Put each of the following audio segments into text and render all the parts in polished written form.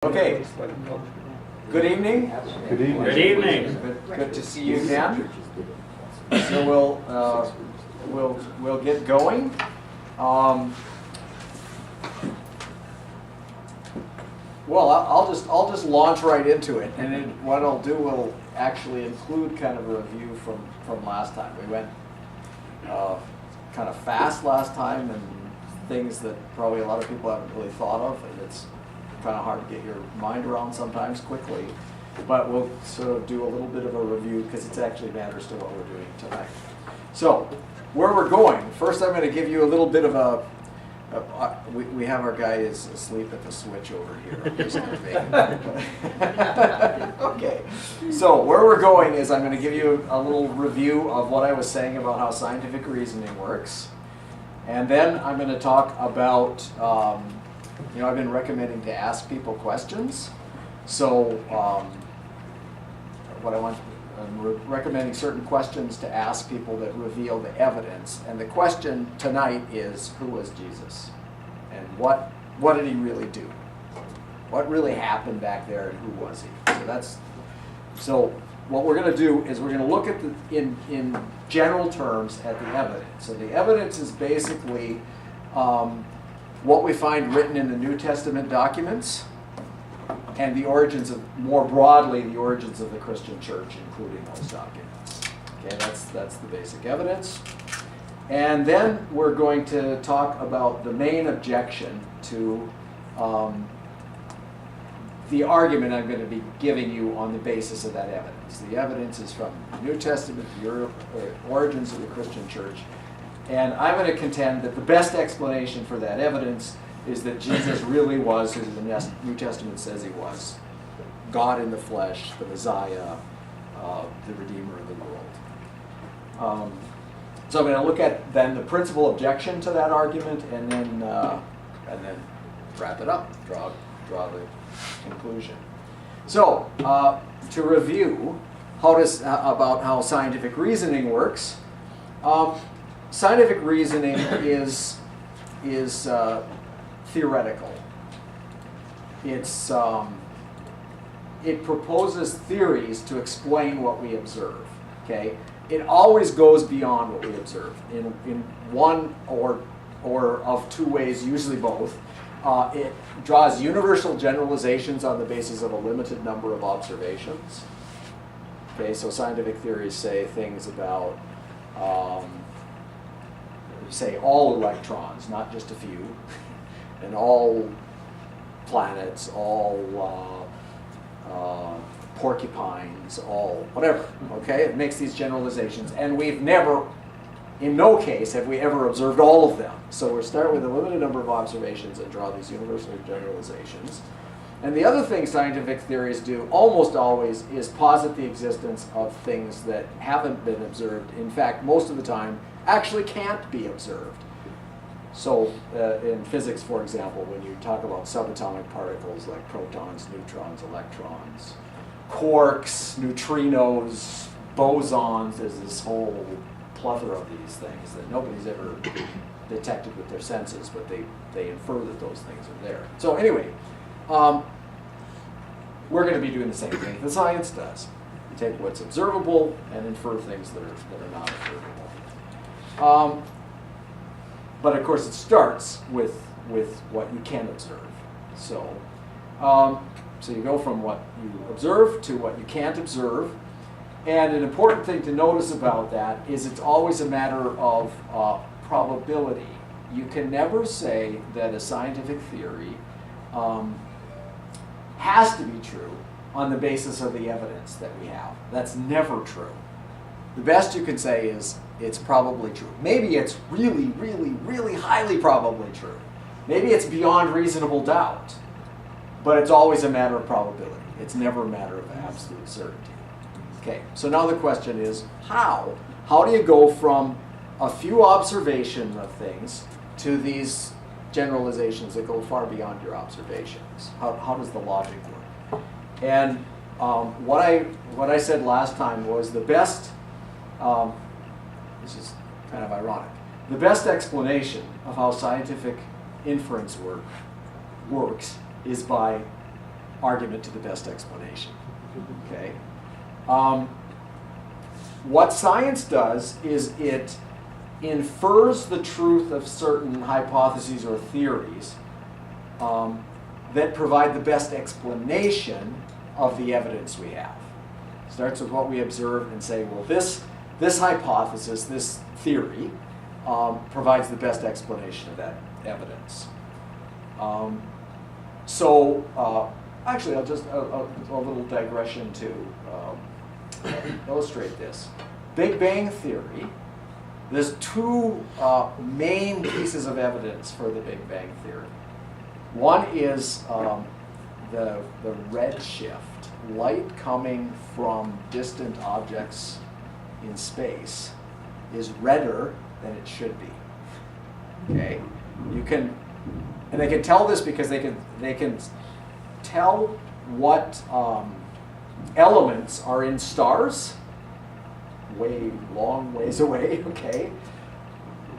Okay. Good evening. Good evening. Good evening. Good to see you again. So we'll get going. Well, I'll just launch right into it, and then what I'll do will actually include kind of a review from last time. We went kind of fast last time, and things that probably a lot of people haven't really thought of, and it's kind of hard to get your mind around sometimes quickly. But we'll sort of do a little bit of a review because it actually matters to what we're doing tonight. So, where we're going, first I'm going to give you a little bit of we have our guy is asleep at the switch over here. I'm just going to okay. So, where we're going is I'm going to give you a little review of what I was saying about how scientific reasoning works. And then I'm going to talk about I've been recommending to ask people questions. So I'm recommending certain questions to ask people that reveal the evidence. And the question tonight is, who was Jesus? And what did he really do? What really happened back there, and who was he? So what we're going to do is we're going to look at in general terms at the evidence. So the evidence is basically what we find written in the New Testament documents, and more broadly, the origins of the Christian church, including those documents. Okay, that's the basic evidence. And then we're going to talk about the main objection to the argument I'm going to be giving you on the basis of that evidence. The evidence is from the New Testament, the origins of the Christian church. And I'm going to contend that the best explanation for that evidence is that Jesus really was who the New Testament says he was. God in the flesh, the Messiah, the Redeemer of the world. So I'm going to look at then the principal objection to that argument, and then wrap it up, draw the conclusion. So to review about how scientific reasoning works. Scientific reasoning is theoretical. It proposes theories to explain what we observe. Okay, it always goes beyond what we observe in one or of two ways, usually both. It draws universal generalizations on the basis of a limited number of observations. Okay, so scientific theories say things about say all electrons, not just a few, and all planets, all porcupines, all whatever, okay? It makes these generalizations, and we've never, in no case, have we ever observed all of them. So we start with a limited number of observations and draw these universal generalizations. And the other thing scientific theories do, almost always, is posit the existence of things that haven't been observed. In fact, most of the time, actually can't be observed. So in physics, for example, when you talk about subatomic particles like protons, neutrons, electrons, quarks, neutrinos, bosons, there's this whole plethora of these things that nobody's ever detected with their senses, but they infer that those things are there. So anyway, we're going to be doing the same thing that science does. You take what's observable and infer things that are not observable. But of course, it starts with what you can observe. So, so you go from what you observe to what you can't observe. And an important thing to notice about that is it's always a matter of probability. You can never say that a scientific theory has to be true on the basis of the evidence that we have. That's never true. The best you can say is it's probably true. Maybe it's really, really, really highly probably true. Maybe it's beyond reasonable doubt. But it's always a matter of probability. It's never a matter of absolute certainty. Okay, so now the question is, how? How do you go from a few observations of things to these generalizations that go far beyond your observations? How does the logic work? And what I said last time was the best, this is kind of ironic, the best explanation of how scientific inference works is by argument to the best explanation. Okay. What science does is it infers the truth of certain hypotheses or theories that provide the best explanation of the evidence we have. Starts with what we observe and say, well, this hypothesis, this theory, provides the best explanation of that evidence. Actually, I'll just a little digression to illustrate this. Big Bang Theory, there's two main pieces of evidence for the Big Bang Theory. One is the redshift. Light coming from distant objects in space is redder than it should be. Okay, and they can tell this because they can tell what elements are in stars long ways away. Okay,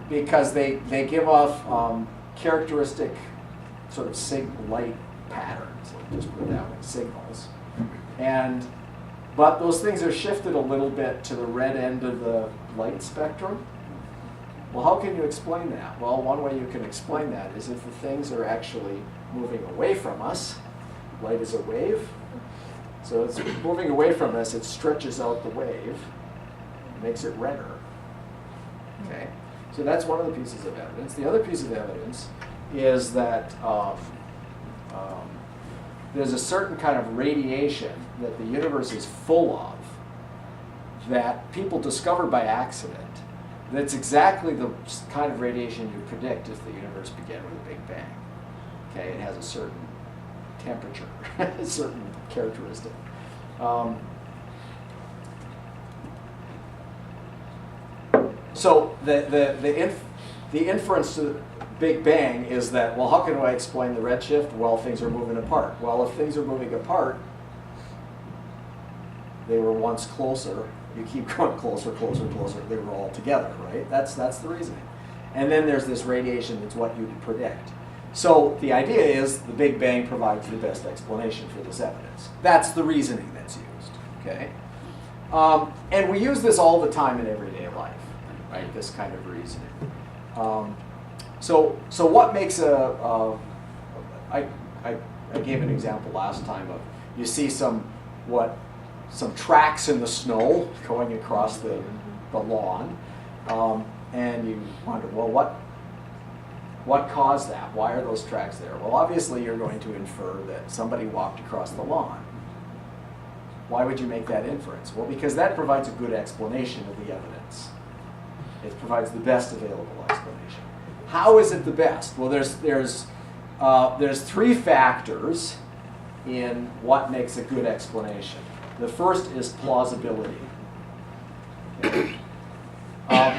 because they give off characteristic sort of light patterns. Let's just put it that way, signals. But those things are shifted a little bit to the red end of the light spectrum. Well, how can you explain that? Well, one way you can explain that is if the things are actually moving away from us. Light is a wave. So it's moving away from us, it stretches out the wave, makes it redder. Okay? So that's one of the pieces of evidence. The other piece of evidence is that there's a certain kind of radiation that the universe is full of that people discovered by accident. That's exactly the kind of radiation you predict if the universe began with a Big Bang. Okay, it has a certain temperature, a certain characteristic. So the inference to the Big Bang is that, well, how can I explain the redshift? Well, things are moving apart. Well, if things are moving apart, they were once closer. You keep going closer, closer, closer. They were all together, right? That's the reasoning. And then there's this radiation that's what you predict. So the idea is the Big Bang provides the best explanation for this evidence. That's the reasoning that's used, okay? And we use this all the time in everyday life, right? This kind of reasoning. So what makes I gave an example last time of you see some tracks in the snow going across the lawn, and you wonder, well, what caused that? Why are those tracks there? Well, obviously you're going to infer that somebody walked across the lawn. Why would you make that inference? Well, because that provides a good explanation of the evidence. It provides the best available explanation. How is it the best? Well, there's three factors in what makes a good explanation. The first is plausibility. Okay.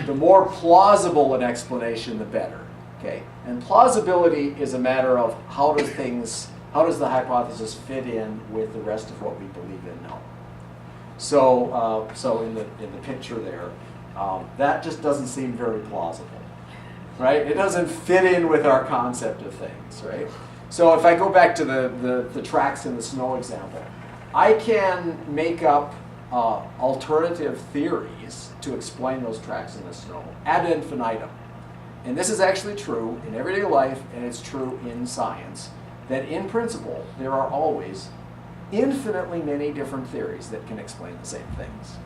The more plausible an explanation, the better. Okay, and plausibility is a matter of how does the hypothesis fit in with the rest of what we believe in now. So in the picture there, that just doesn't seem very plausible, right? It doesn't fit in with our concept of things, right? So if I go back to the tracks in the snow example, I can make up alternative theories to explain those tracks in the snow ad infinitum. And this is actually true in everyday life, and it's true in science, that in principle, there are always infinitely many different theories that can explain the same things.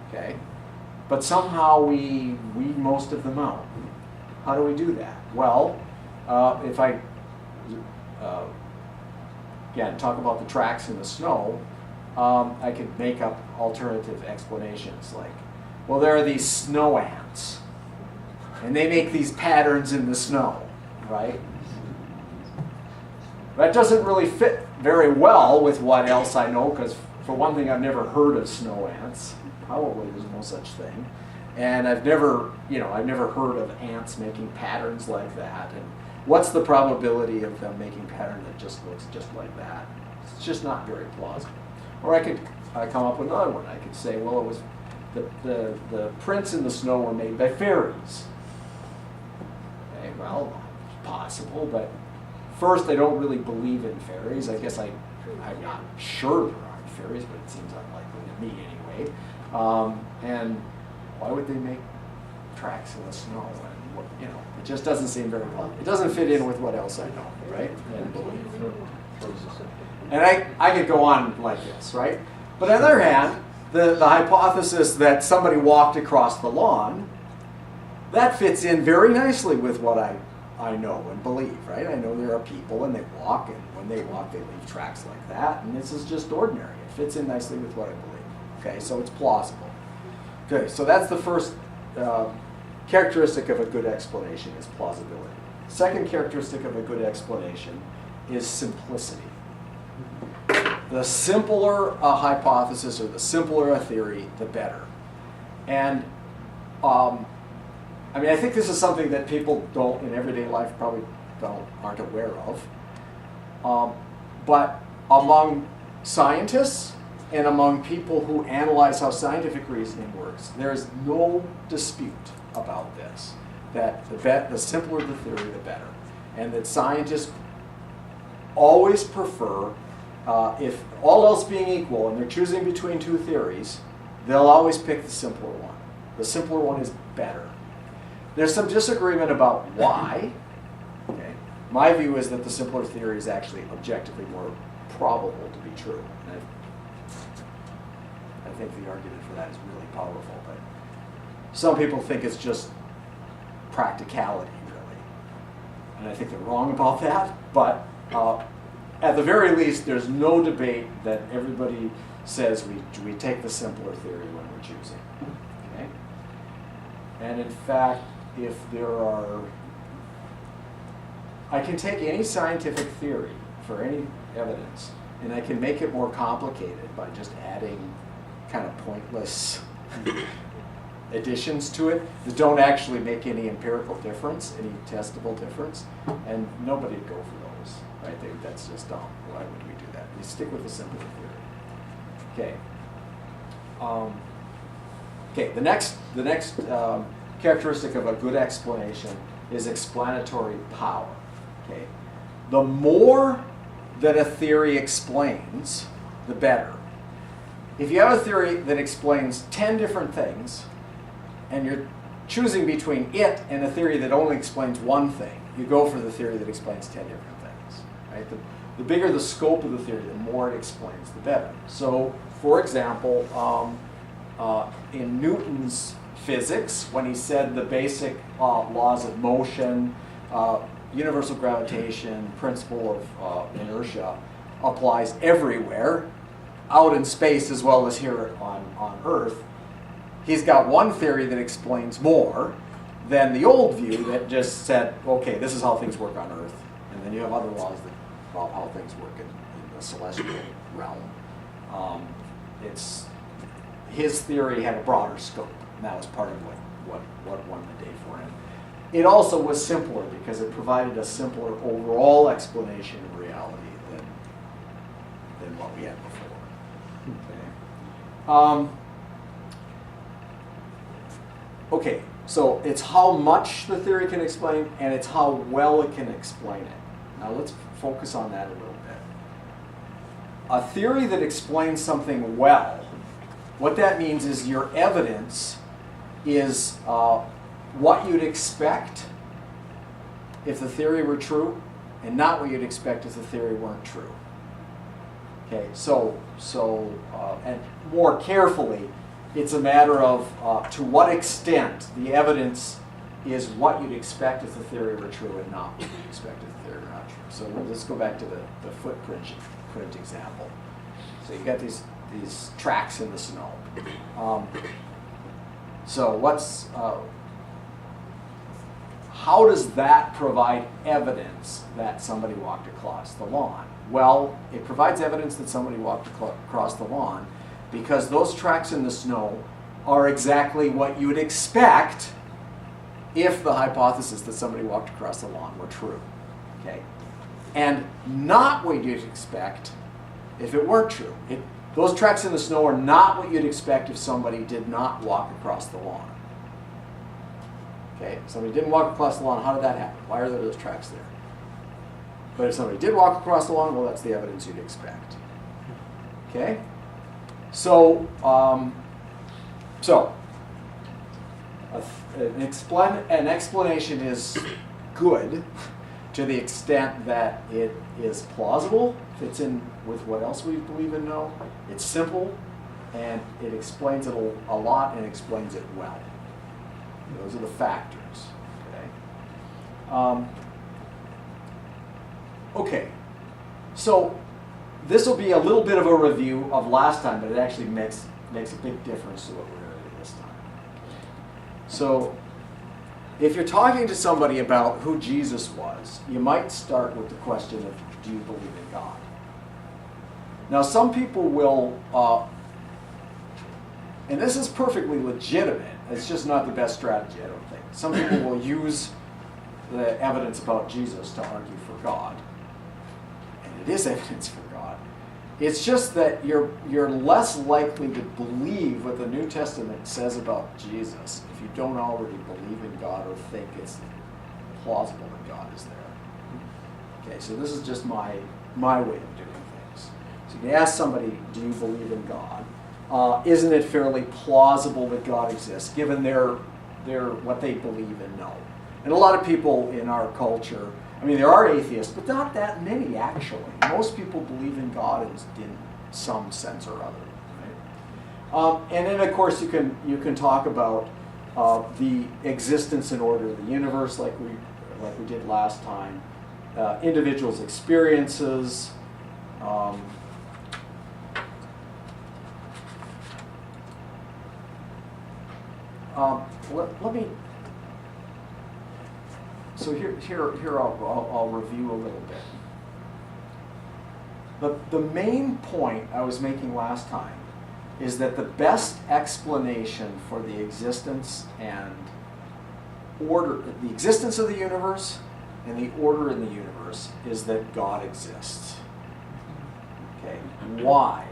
Okay? But somehow we weed most of them out. How do we do that? Well, if I, again, talk about the tracks in the snow, I could make up alternative explanations like, well, there are these snow ants. And they make these patterns in the snow, right? That doesn't really fit very well with what else I know, because for one thing, I've never heard of snow ants. Probably there's no such thing. And I've never heard of ants making patterns like that. And what's the probability of them making a pattern that just looks just like that? It's just not very plausible. Or I could come up with another one. I could say, well, it was the prints in the snow were made by fairies. Okay, well, it's possible, but first, I don't really believe in fairies. I guess I I'm not sure there aren't fairies, but it seems unlikely to me anyway. And why would they make tracks in the snow? And what, you know, it just doesn't seem very well. It doesn't fit in with what else I know, right? And believe. And I could go on like this, right? But on the other hand, the hypothesis that somebody walked across the lawn, that fits in very nicely with what I know and believe, right? I know there are people and they walk, and when they walk, they leave tracks like that, and this is just ordinary. It fits in nicely with what I believe. Okay, so it's plausible. Okay, so that's the first characteristic of a good explanation is plausibility. Second characteristic of a good explanation is simplicity. The simpler a hypothesis or the simpler a theory, the better. And I mean, I think this is something that people don't, in everyday life, probably aren't aware of. But among scientists and among people who analyze how scientific reasoning works, there's no dispute about this, that the simpler the theory, the better. And that scientists always prefer, if all else being equal and they're choosing between two theories, they'll always pick the simpler one. The simpler one is better. There's some disagreement about why. Okay. My view is that the simpler theory is actually objectively more probable to be true. And I think the argument for that is really powerful. But some people think it's just practicality, really. And I think they're wrong about that. But at the very least, there's no debate that everybody says we take the simpler theory when we're choosing. Okay? And in fact, if there are, I can take any scientific theory for any evidence, and I can make it more complicated by just adding kind of pointless additions to it that don't actually make any empirical difference, any testable difference, and nobody would go for those, right? That's just dumb. Why would we do that? We stick with the simpler theory. Okay. Okay. The next characteristic of a good explanation is explanatory power. Okay. The more that a theory explains, the better. If you have a theory that explains 10 different things, and you're choosing between it and a theory that only explains one thing, you go for the theory that explains 10 different things. Right? The bigger the scope of the theory, the more it explains, the better. So, for example, in Newton's physics, when he said the basic laws of motion, universal gravitation, principle of inertia applies everywhere, out in space as well as here on Earth, he's got one theory that explains more than the old view that just said, okay, this is how things work on Earth, and then you have other laws about how things work in the celestial realm. His theory had a broader scope, and that was part of what won the day for him. It also was simpler because it provided a simpler overall explanation of reality than what we had before. Okay, so it's how much the theory can explain, and it's how well it can explain it. Now let's focus on that a little bit. A theory that explains something well, what that means is your evidence is what you'd expect if the theory were true, and not what you'd expect if the theory weren't true. Okay, and more carefully, it's a matter of to what extent the evidence is what you'd expect if the theory were true and not what you'd expect if the theory were not true. So let's go back to the footprint example. So you got these tracks in the snow. How does that provide evidence that somebody walked across the lawn? Well, it provides evidence that somebody walked across the lawn because those tracks in the snow are exactly what you would expect if the hypothesis that somebody walked across the lawn were true. Okay? And not what you'd expect if it weren't true. Those tracks in the snow are not what you'd expect if somebody did not walk across the lawn. Okay? Somebody didn't walk across the lawn. How did that happen? Why are there those tracks there? But if somebody did walk across the lawn, well, that's the evidence you'd expect. Okay? So, an explanation is good to the extent that it is plausible, fits in with what else we believe and know. It's simple, and it explains it a lot and explains it well. Those are the factors. Okay. Okay. So this will be a little bit of a review of last time, but it actually makes a big difference to what we're going to do this time. So if you're talking to somebody about who Jesus was, you might start with the question of, do you believe in God? Now, some people will, and this is perfectly legitimate, it's just not the best strategy, I don't think. Some people will use the evidence about Jesus to argue for God. And it is evidence for God. It's just that you're less likely to believe what the New Testament says about Jesus if you don't already believe in God or think it's plausible that God is there. Okay, so this is just my way of doing things. So you ask somebody, do you believe in God? Isn't it fairly plausible that God exists, given their what they believe and know? And a lot of people in our culture, I mean, there are atheists, but not that many, actually. Most people believe in God in some sense or other. Right? And then, of course, you can talk about the existence and order of the universe, like we did last time, individuals' experiences. Let me. So here I'll review a little bit. The main point I was making last time is that the best explanation for the existence and order, the existence of the universe and the order in the universe is that God exists. Okay, why?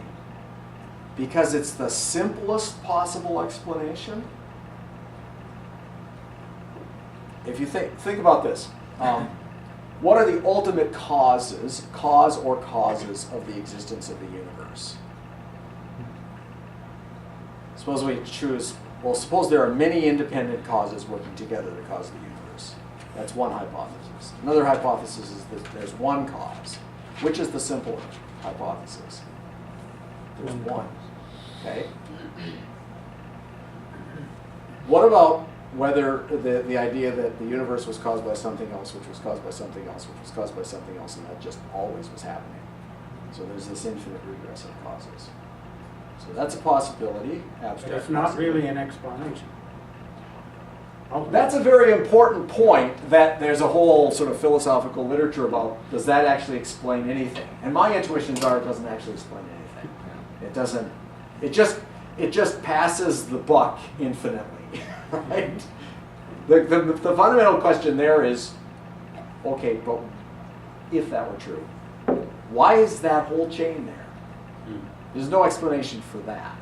Because it's the simplest possible explanation. If you think about this, what are the ultimate causes of the existence of the universe? Suppose we choose, well, suppose there are many independent causes working together to cause the universe. That's one hypothesis. Another hypothesis is that there's one cause. Which is the simpler hypothesis? There's one. Okay? What about whether the idea that the universe was caused by something else, which was caused by something else, which was caused by something else, and that just always was happening? So there's this infinite regress of causes. So that's a possibility. Abstract. But it's not really an explanation. That's a very important point, that there's a whole sort of philosophical literature about, does that actually explain anything? And my intuitions are it doesn't actually explain anything. It doesn't. It just passes the buck infinitely. Right? The fundamental question there is, okay, but if that were true, why is that whole chain there? There's no explanation for that.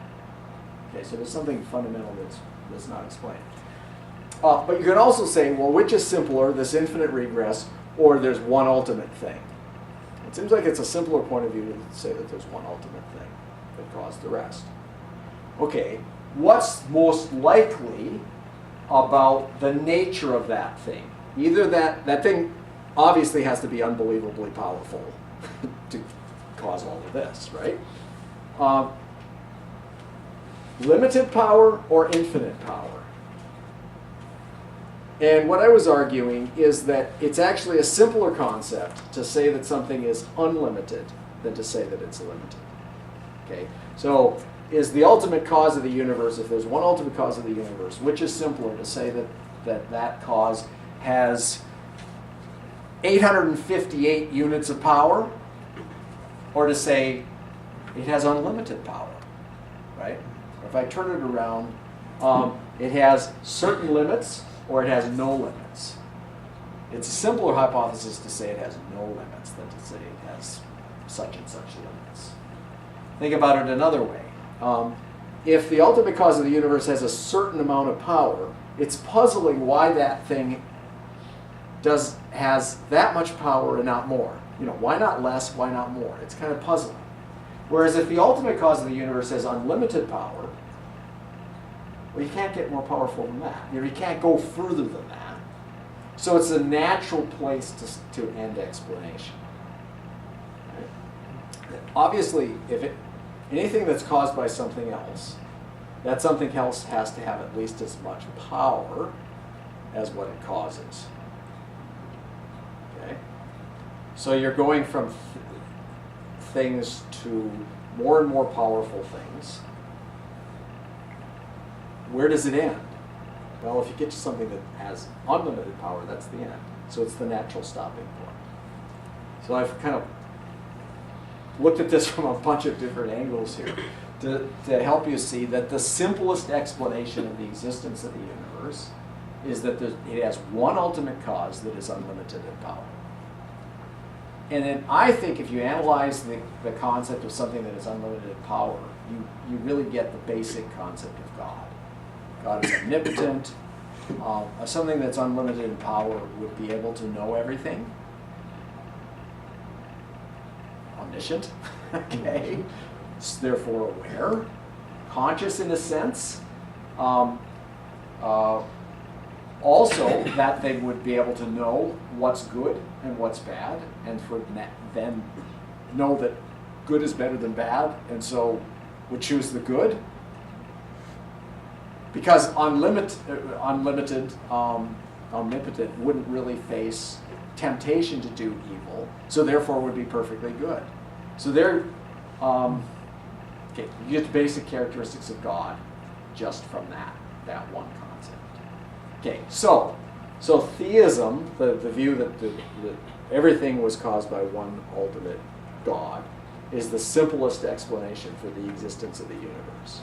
Okay, so there's something fundamental that's not explained. But you can also say, well, which is simpler, this infinite regress, or there's one ultimate thing? It seems like it's a simpler point of view to say that there's one ultimate thing that caused the rest. Okay, what's most likely about the nature of that thing? Either that thing obviously has to be unbelievably powerful to cause all of this, right? Limited power or infinite power? And what I was arguing is that it's actually a simpler concept to say that something is unlimited than to say that it's limited. Okay, so is the ultimate cause of the universe, if there's one ultimate cause of the universe, which is simpler, to say that cause has 858 units of power, or to say it has unlimited power, right? If I turn it around, it has certain limits, or it has no limits. It's a simpler hypothesis to say it has no limits than to say it has such and such limits. Think about it another way. If the ultimate cause of the universe has a certain amount of power, it's puzzling why that thing has that much power and not more. Why not less? Why not more? It's kind of puzzling. Whereas if the ultimate cause of the universe has unlimited power, well, you can't get more powerful than that. You can't go further than that. So it's a natural place to end explanation. Right? Obviously, anything that's caused by something else, that something else has to have at least as much power as what it causes. Okay? So you're going from things to more and more powerful things. Where does it end? Well, if you get to something that has unlimited power, that's the end. So it's the natural stopping point. So I've kind of looked at this from a bunch of different angles here to help you see that the simplest explanation of the existence of the universe is that it has one ultimate cause that is unlimited in power. And then I think if you analyze the concept of something that is unlimited in power, you really get the basic concept of God. God is omnipotent. Something that's unlimited in power would be able to know everything. Omniscient, okay? It's therefore aware, conscious in a sense. Also, that they would be able to know what's good and what's bad, and for then know that good is better than bad, and so would choose the good. Because omnipotent wouldn't really face temptation to do evil, so therefore would be perfectly good. So you get the basic characteristics of God just from that one concept. Okay, so theism, the view that everything was caused by one ultimate God, is the simplest explanation for the existence of the universe.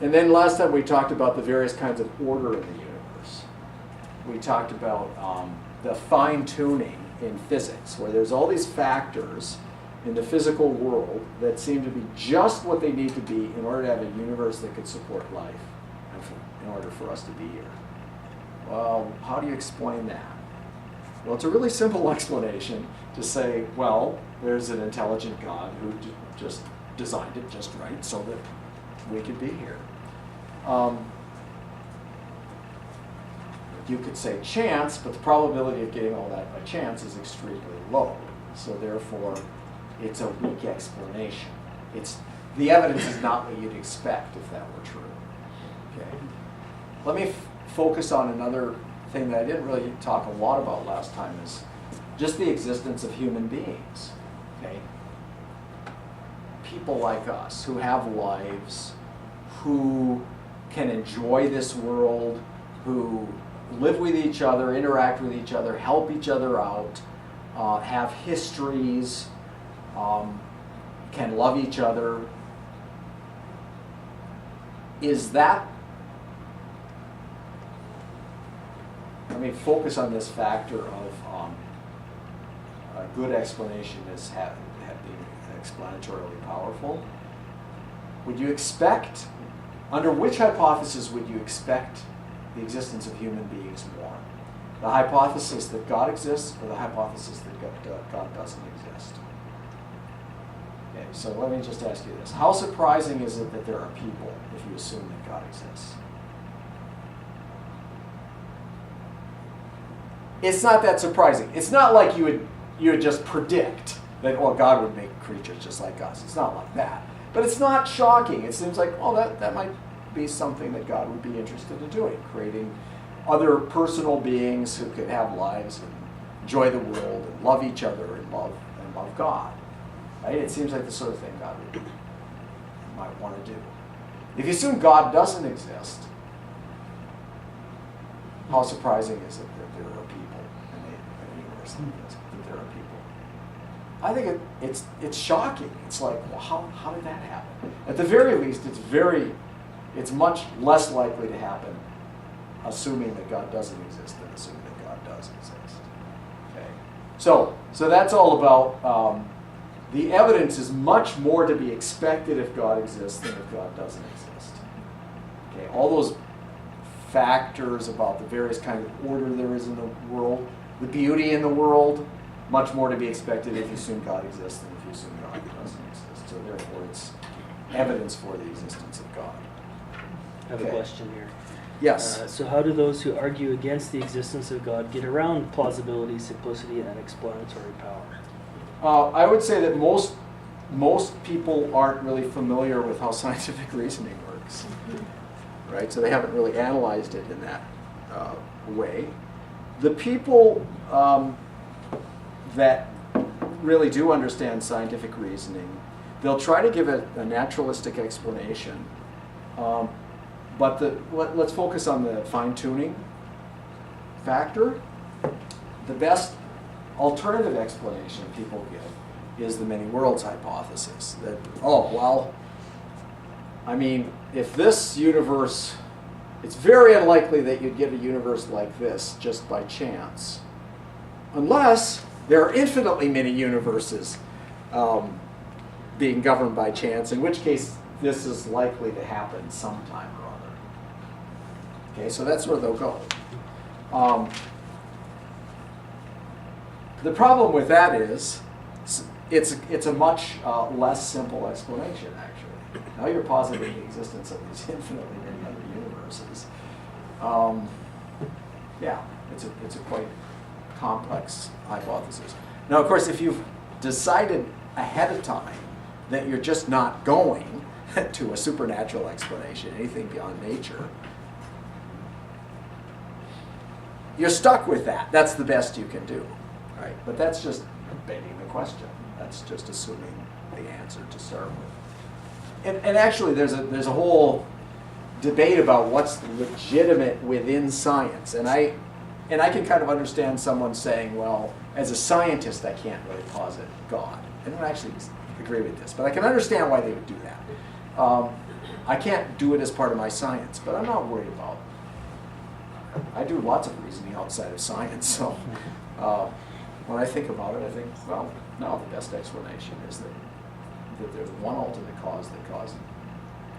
And then last time we talked about the various kinds of order in the universe. We talked about the fine-tuning in physics, where there's all these factors in the physical world that seem to be just what they need to be in order to have a universe that could support life, and in order for us to be here. Well, how do you explain that? Well, it's a really simple explanation to say, well, there's an intelligent God who just designed it just right so that we could be here. You could say chance, but the probability of getting all that by chance is extremely low. So therefore, it's a weak explanation. The evidence is not what you'd expect if that were true. Okay. Let me focus on another thing that I didn't really talk a lot about last time, is just the existence of human beings. Okay. People like us who have lives, who can enjoy this world, who live with each other, interact with each other, help each other out, have histories, can love each other. Is that, let me focus on this factor of a good explanation as being explanatorily powerful. Would you expect, under which hypothesis would you expect the existence of human beings more? The hypothesis that God exists, or the hypothesis that God doesn't exist? Okay, so let me just ask you this. How surprising is it that there are people if you assume that God exists? It's not that surprising. It's not like you would just predict that, well, God would make creatures just like us. It's not like that. But it's not shocking. It seems like, oh, that might be something that God would be interested in doing, creating other personal beings who could have lives and enjoy the world and love each other and love God. Right? It seems like the sort of thing God might want to do. If you assume God doesn't exist, how surprising is it that there are people in the universe like this, that there are people? I think it's shocking. It's like, well, how did that happen? At the very least, it's much less likely to happen assuming that God doesn't exist than assuming that God does exist. Okay, so that's all about. The evidence is much more to be expected if God exists than if God doesn't exist. Okay, all those factors about the various kinds of order there is in the world, the beauty in the world, much more to be expected if you assume God exists than if you assume God doesn't exist. So therefore it's evidence for the existence of God. I have a question here. Yes. So how do those who argue against the existence of God get around plausibility, simplicity, and explanatory power? I would say that most people aren't really familiar with how scientific reasoning works, right? So they haven't really analyzed it in that way. The people that really do understand scientific reasoning, they'll try to give it a naturalistic explanation. But let's focus on the fine-tuning factor. The best alternative explanation people give is the many worlds hypothesis. That, oh, well, I mean, if this universe, it's very unlikely that you'd get a universe like this just by chance, unless there are infinitely many universes being governed by chance, in which case this is likely to happen sometime or other. Okay, so that's where they'll go. The problem with that is it's a much less simple explanation, actually. Now you're positing the existence of these infinitely many other universes. Yeah, it's a quite complex hypothesis. Now, of course, if you've decided ahead of time that you're just not going to a supernatural explanation, anything beyond nature, you're stuck with that. That's the best you can do, right? But that's just begging the question. That's just assuming the answer to start with. And actually, there's a whole debate about what's legitimate within science. And I can kind of understand someone saying, well, as a scientist, I can't really posit God. I don't actually agree with this, but I can understand why they would do that. I can't do it as part of my science, but I'm not worried about it. I do lots of reasoning outside of science, so when I think about it, I think, well, no, the best explanation is that there's one ultimate cause that caused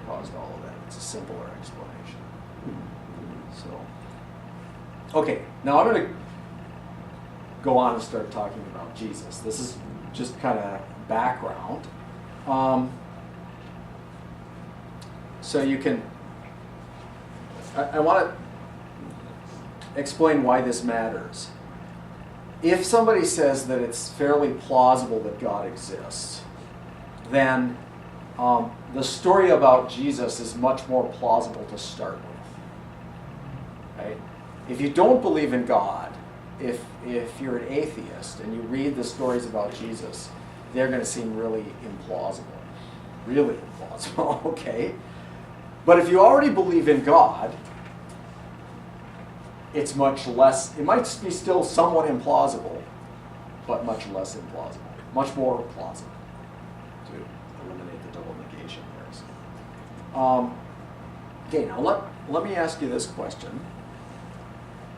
all of that. It's a simpler explanation. So, okay, now I'm going to go on and start talking about Jesus. This is just kind of background. So you can, I want to explain why this matters. If somebody says that it's fairly plausible that God exists, then the story about Jesus is much more plausible to start with. Right? If you don't believe in God, if you're an atheist and you read the stories about Jesus, they're going to seem really implausible. Really implausible, okay? But if you already believe in God, it's much less, it might be still somewhat implausible, but much less implausible. Much more plausible, to eliminate the double negation there. Okay, now let me ask you this question.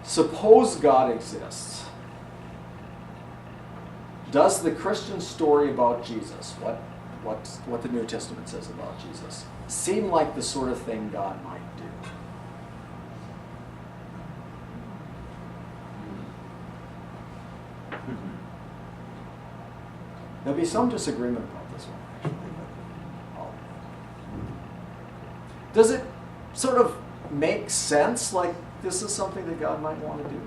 Suppose God exists. Does the Christian story about Jesus, what the New Testament says about Jesus, seem like the sort of thing God might do? There'll be some disagreement about this one, actually. But does it sort of make sense, like this is something that God might want to do?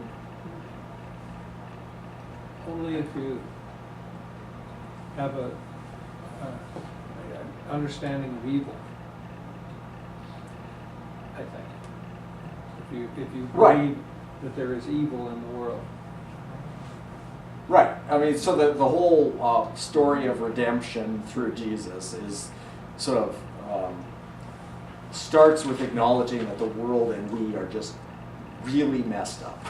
Only if you have a understanding of evil, I think. If you believe that there is evil in the world. Right. I mean, so the whole story of redemption through Jesus is sort of starts with acknowledging that the world and we are just really messed up.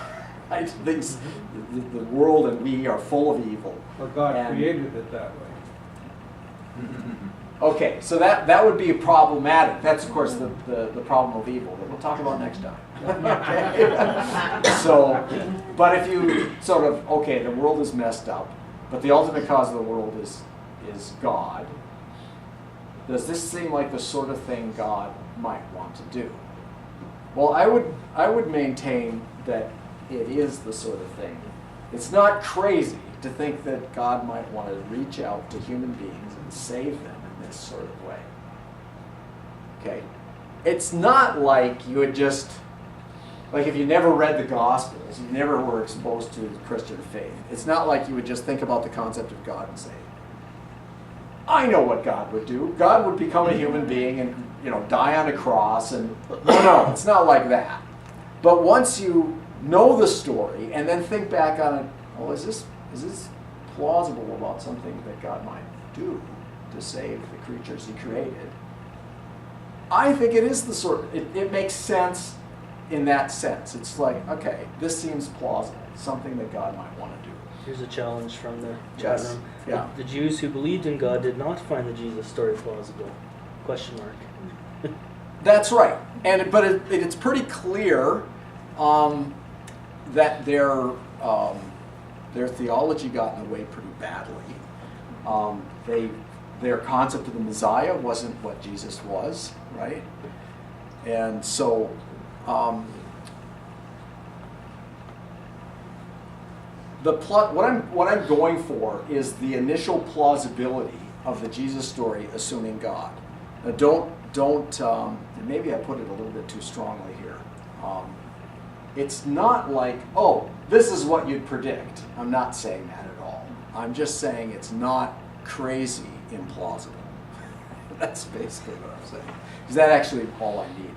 Right? The world and we are full of evil. Or God created it that way. Okay, so that would be problematic. That's, of course, the problem of evil that we'll talk about next time. So, but if you sort of, okay, the world is messed up, but the ultimate cause of the world is God, does this seem like the sort of thing God might want to do? Well, I would maintain that it is the sort of thing. It's not crazy, to think that God might want to reach out to human beings and save them in this sort of way. Okay? It's not like you would just, like if you never read the Gospels, you never were exposed to the Christian faith. It's not like you would just think about the concept of God and say, I know what God would do. God would become a human being and, die on a cross. And no, it's not like that. But once you know the story and then think back on it, well, is this plausible about something that God might do to save the creatures he created? I think it is it makes sense in that sense. It's like, okay, this seems plausible, something that God might want to do. Here's a challenge from the chat room. Yeah. The Jews who believed in God did not find the Jesus story plausible. Question mark. That's right. But it's pretty clear that their theology got in the way pretty badly. Their concept of the Messiah wasn't what Jesus was, right? And so what I'm going for is the initial plausibility of the Jesus story assuming God. Now don't maybe I put it a little bit too strongly here. It's not like, oh, this is what you'd predict. I'm not saying that at all. I'm just saying it's not crazy implausible. That's basically what I'm saying. Because that's actually all I need.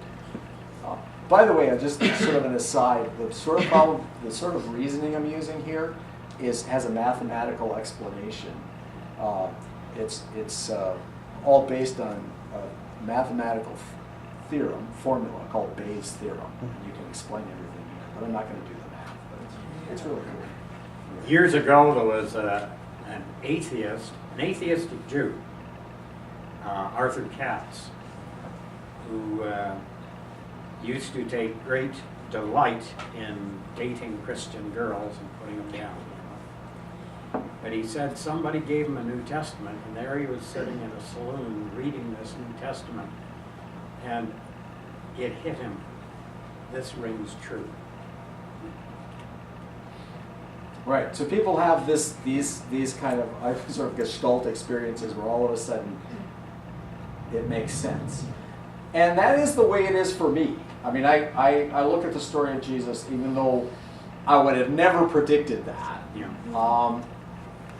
By the way, just sort of an aside, the sort of reasoning I'm using here has a mathematical explanation. It's all based on a mathematical formula called Bayes' theorem. You can explain everything here, but I'm not going to do the math. But it's really cool. Years ago, there was an atheistic Jew, Arthur Katz, who used to take great delight in dating Christian girls and putting them down. But he said somebody gave him a New Testament, and there he was sitting in a saloon reading this New Testament, and it hit him. This rings true. Right. So people have these kind of sort of Gestalt experiences where all of a sudden it makes sense, and that is the way it is for me. I mean, I look at the story of Jesus, even though I would have never predicted that. Yeah.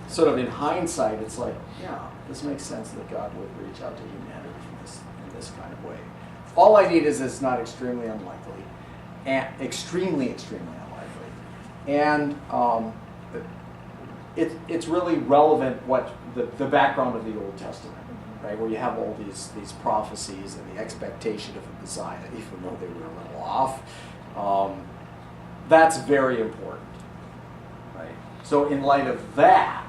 Sort of in hindsight, it's like, yeah, this makes sense that God would reach out to humanity in this kind of way. All I need is it's not extremely unlikely, and extremely unlikely, and it's really relevant what the background of the Old Testament, right, where you have all these prophecies and the expectation of a Messiah, even though they were a little off. That's very important, right? So in light of that,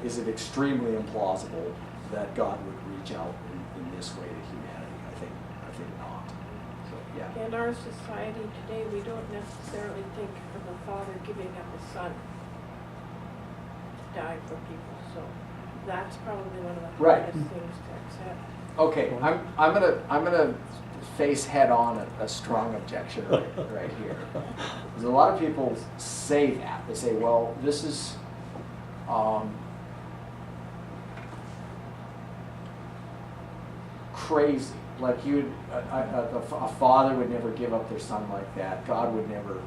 is it extremely implausible that God would reach out in this way to humanity? I think not. So yeah. In our society today, we don't necessarily think of a father giving up a son to die for people. So that's probably one of the hardest things to accept. Okay, I'm gonna face head on a strong objection right here. Because a lot of people say that. They say, well, this is crazy. Like a father would never give up their son like that. God would never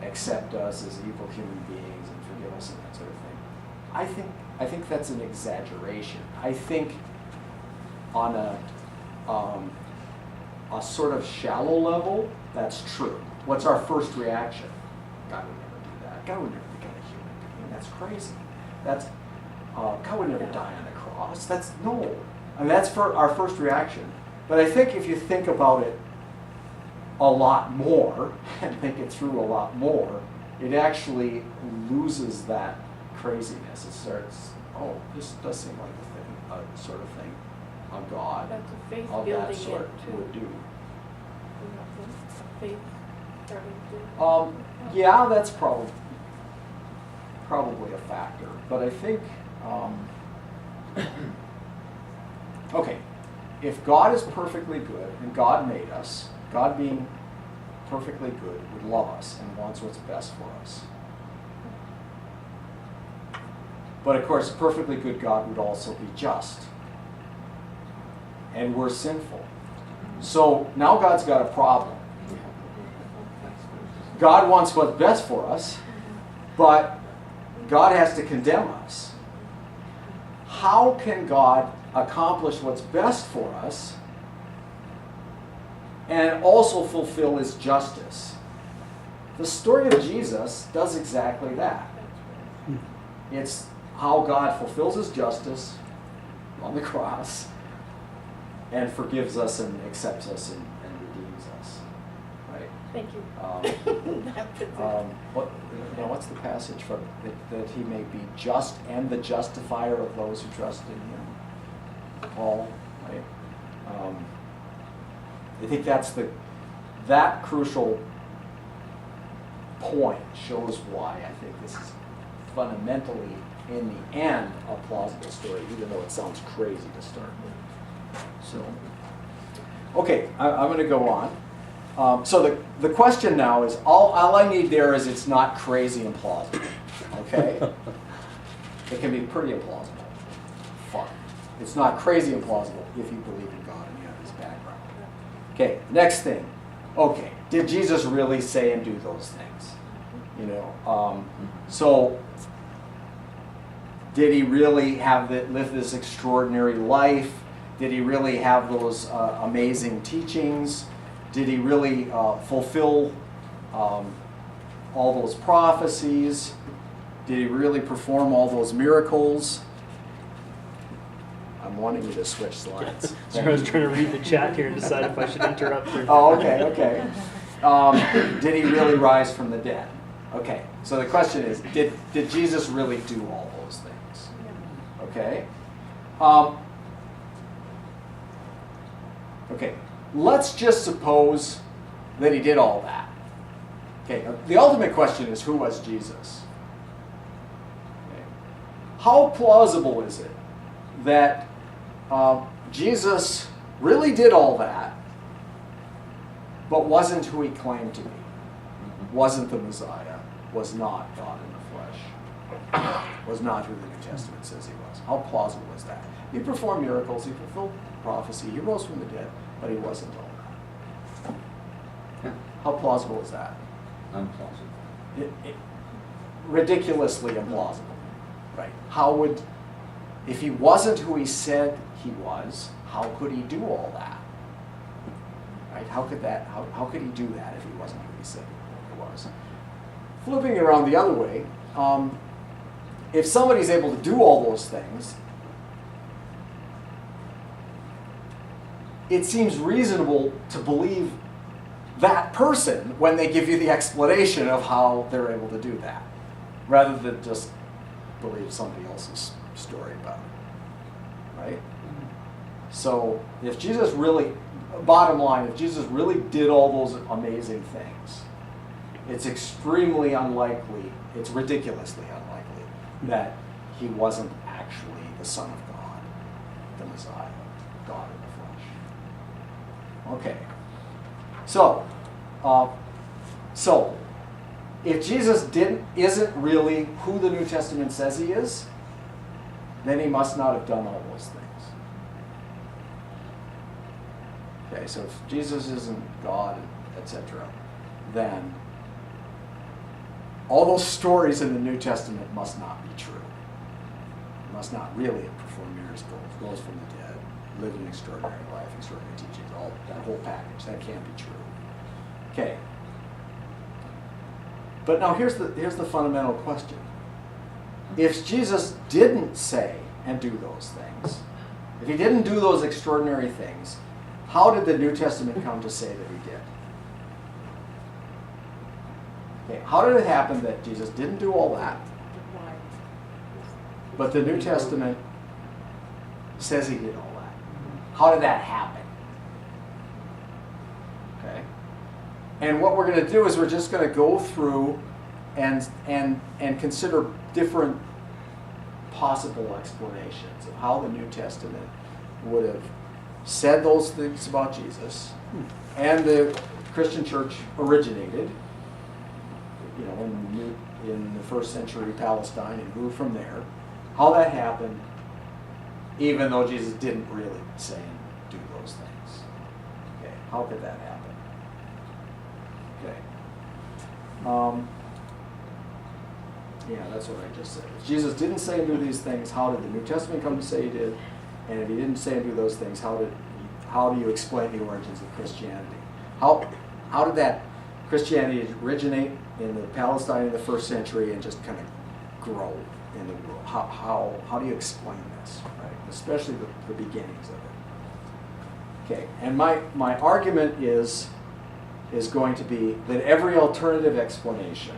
accept us as evil human beings and forgive us and that sort of thing. I think that's an exaggeration. I think on a sort of shallow level, that's true. What's our first reaction? God would never do that. God would never become a human being. That's crazy. God would never die on a cross. That's for our first reaction. But I think if you think about it a lot more and think it through a lot more, it actually loses that craziness. It starts, oh, this does seem like a sort of thing a God That's a faith of building that sort too. would do. Faith starting to. Yeah, that's probably a factor. But I think, okay, if God is perfectly good and God made us, God being perfectly good would love us and wants what's best for us. But of course, a perfectly good God would also be just. And we're sinful. So now God's got a problem. God wants what's best for us, but God has to condemn us. How can God accomplish what's best for us and also fulfill his justice? The story of Jesus does exactly that. It's how God fulfills his justice on the cross and forgives us and accepts us and redeems us. Right? Thank you. What's the passage from that he may be just and the justifier of those who trust in him? Paul, right? I think that crucial point shows why I think this is fundamentally, in the end, a plausible story, even though it sounds crazy to start with. So, okay, I'm going to go on. So the question now is, all I need there is it's not crazy and plausible, okay? It can be pretty implausible. Fine. It's not crazy and plausible if you believe in God and you have his background. Okay, next thing. Okay, did Jesus really say and do those things? So did he really live this extraordinary life? Did he really have those amazing teachings? Did he really fulfill all those prophecies? Did he really perform all those miracles? I'm wanting you to switch slides. So I was trying to read the chat here and decide if I should interrupt or Oh, okay. Did he really rise from the dead? Okay, so the question is, did Jesus really do all those things? Okay. Okay, let's just suppose that he did all that. Okay, the ultimate question is, who was Jesus? Okay. How plausible is it that Jesus really did all that, but wasn't who he claimed to be? Wasn't the Messiah, was not God in the flesh, was not who the New Testament says he was. How plausible is that? He performed miracles, he fulfilled prophecy, he rose from the dead, but he wasn't all that. How plausible is that? Unplausible. Ridiculously implausible. Right? If he wasn't who he said he was, how could he do all that? Right? How could he do that if he wasn't who he said he was? Flipping it around the other way, if somebody's able to do all those things, it seems reasonable to believe that person when they give you the explanation of how they're able to do that, rather than just believe somebody else's story about it. Right? So if Jesus really, bottom line, if Jesus really did all those amazing things, it's extremely unlikely, it's ridiculously unlikely, that he wasn't actually the Son of God, the Messiah, God in the flesh. Okay. So if Jesus isn't really who the New Testament says he is, then he must not have done all those things. Okay, so if Jesus isn't God, etc., then all those stories in the New Testament must not be true. He must not really have performed miracles, rose from the dead, lived an extraordinary life, extraordinary teachings, all that whole package. That can't be true. Okay. But now here's the fundamental question. If Jesus didn't say and do those things, if he didn't do those extraordinary things, how did the New Testament come to say that he did? Okay, how did it happen that Jesus didn't do all that, but the New Testament says he did all that? How did that happen? Okay. And what we're going to do is we're just going to go through and consider different possible explanations of how the New Testament would have said those things about Jesus, and the Christian church originated, in the first century Palestine and grew from there, how that happened, even though Jesus didn't really say and do those things. Okay, how could that happen? Okay. Yeah, that's what I just said. If Jesus didn't say and do these things, how did the New Testament come to say he did? And if he didn't say and do those things, how do you explain the origins of Christianity? How did that Christianity originate in the Palestine in the first century and just kind of grow in the world? How do you explain this, right? Especially the beginnings of it. Okay, and my argument is going to be that every alternative explanation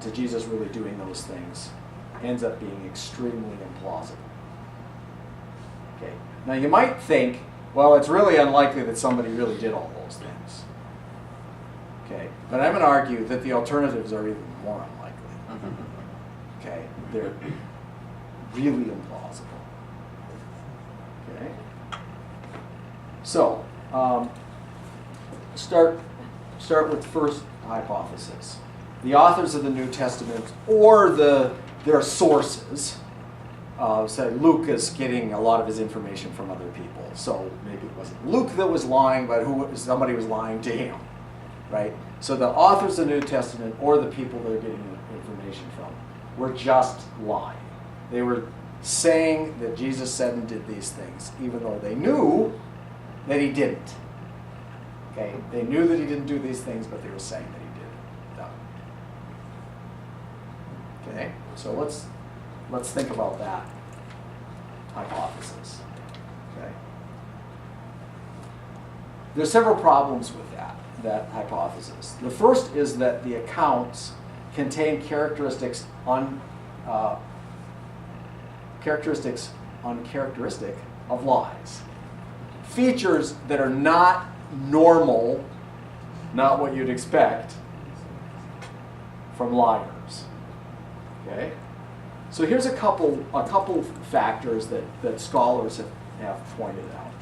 to Jesus really doing those things ends up being extremely implausible. Okay. Now you might think, well, it's really unlikely that somebody really did all those things. Okay. But I'm going to argue that the alternatives are even more unlikely. Okay. They're really implausible. Okay. So, start with first hypothesis. The authors of the New Testament, or their sources, say Luke is getting a lot of his information from other people. So maybe it wasn't Luke that was lying, but somebody was lying to him, right? So the authors of the New Testament, or the people they're getting information from, were just lying. They were saying that Jesus said and did these things, even though they knew that he didn't. Okay, they knew that he didn't do these things, but they were saying that he did. Okay, so let's think about that hypothesis. Okay, there's several problems with that hypothesis. The first is that the accounts contain characteristics uncharacteristic of lies. Features that are not normal, not what you'd expect from liars. Okay? So here's a couple factors that scholars have pointed out.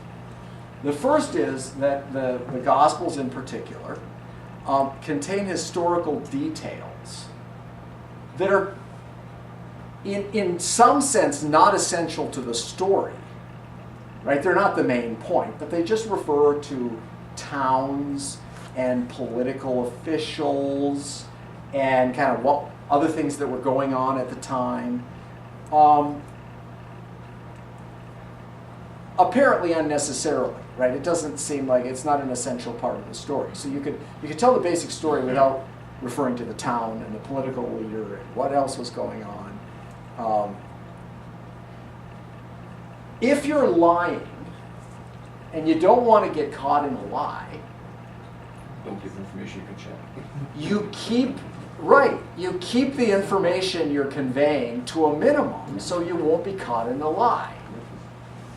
The first is that the Gospels in particular contain historical details that are in some sense not essential to the story. Right? They're not the main point, but they just refer to towns and political officials and kind of what other things that were going on at the time. Apparently unnecessarily, right? It doesn't seem like it's not an essential part of the story. So you could tell the basic story without referring to the town and the political leader and what else was going on. If you're lying and you don't want to get caught in a lie, Don't give information you can check. you keep the information you're conveying to a minimum so you won't be caught in a lie.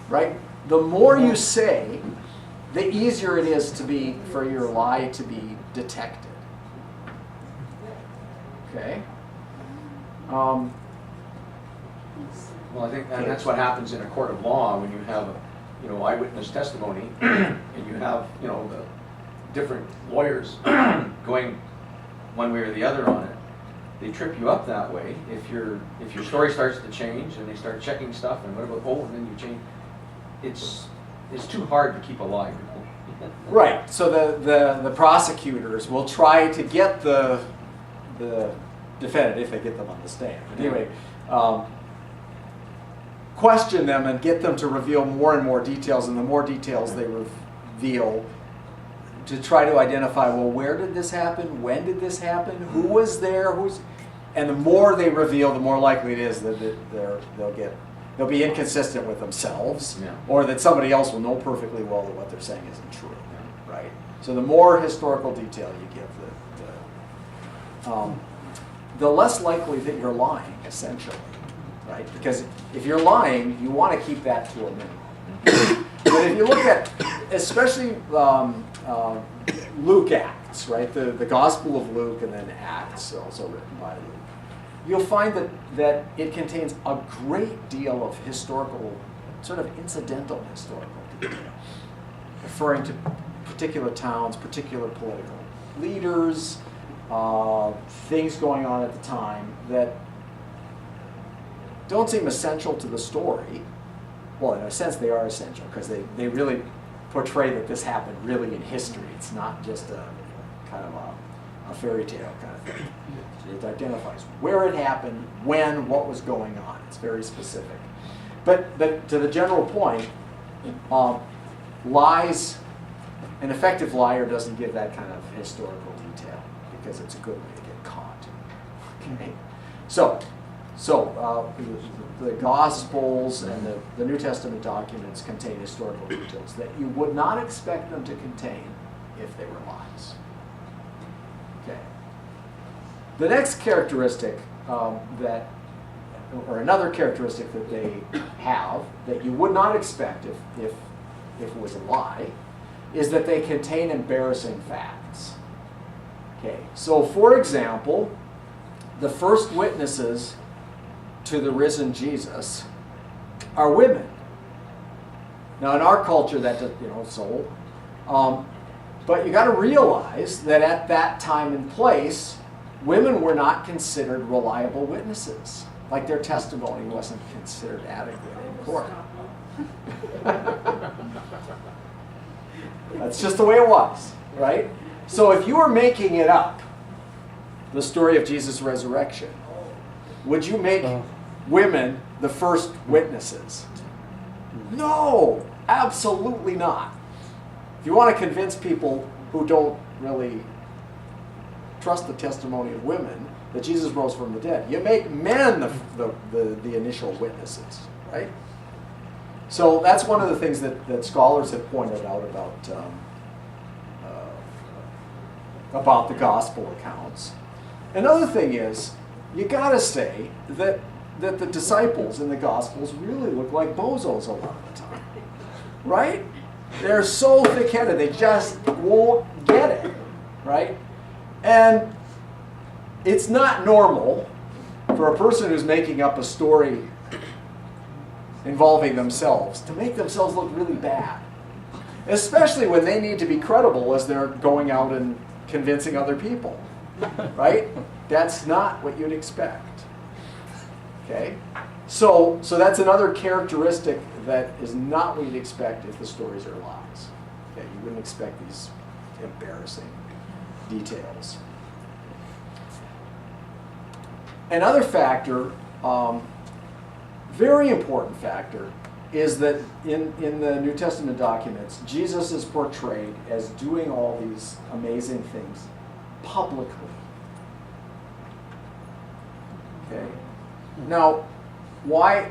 Right? The more you say, the easier it is for your lie to be detected. Okay? Well, I think and that's what happens in a court of law when you have, eyewitness testimony, and you have, the different lawyers going one way or the other on it. They trip you up that way. If your story starts to change and they start checking stuff and what about and then you change, it's too hard to keep a lie. Right. So the prosecutors will try to get the defendant, if they get them on the stand. But anyway, question them and get them to reveal more and more details, and the more details they reveal, to try to identify, well, where did this happen? When did this happen? Who was there? And the more they reveal, the more likely it is that they'll be inconsistent with themselves, or that somebody else will know perfectly well that what they're saying isn't true. Right? So the more historical detail you give, the less likely that you're lying, essentially. Right? Because if you're lying, you want to keep that to a minimum. But if you look at, especially Luke Acts, right? The Gospel of Luke and then Acts, also written by Luke, you'll find that it contains a great deal of historical, sort of incidental historical detail, referring to particular towns, particular political leaders, things going on at the time that don't seem essential to the story. Well, in a sense, they are essential because they really portray that this happened really in history. It's not just a kind of a fairy tale kind of thing. It identifies where it happened, when, what was going on. It's very specific. But to the general point, lies, an effective liar doesn't give that kind of historical detail because it's a good way to get caught. Okay, so the Gospels and the New Testament documents contain historical details that you would not expect them to contain if they were lies. Okay. The next characteristic or another characteristic that they have that you would not expect if it was a lie, is that they contain embarrassing facts. Okay, so for example, the first witnesses to the risen Jesus are women. Now in our culture that does, but you got to realize that at that time and place, women were not considered reliable witnesses. Like their testimony wasn't considered adequate in court. That's just the way it was, right? So if you were making it up, the story of Jesus' resurrection, would you make women the first witnesses? No, absolutely not. If you want to convince people who don't really trust the testimony of women that Jesus rose from the dead, you make men the initial witnesses, right? So that's one of the things that scholars have pointed out about the gospel accounts. Another thing is, you got to say that the disciples in the Gospels really look like bozos a lot of the time, right? They're so thick-headed, they just won't get it, right? And it's not normal for a person who's making up a story involving themselves to make themselves look really bad, especially when they need to be credible as they're going out and convincing other people, right? That's not what you'd expect. Okay? So that's another characteristic that is not what you'd expect if the stories are lies. Okay? You wouldn't expect these embarrassing details. Another factor, very important factor, is that in the New Testament documents, Jesus is portrayed as doing all these amazing things publicly. Okay? Now, why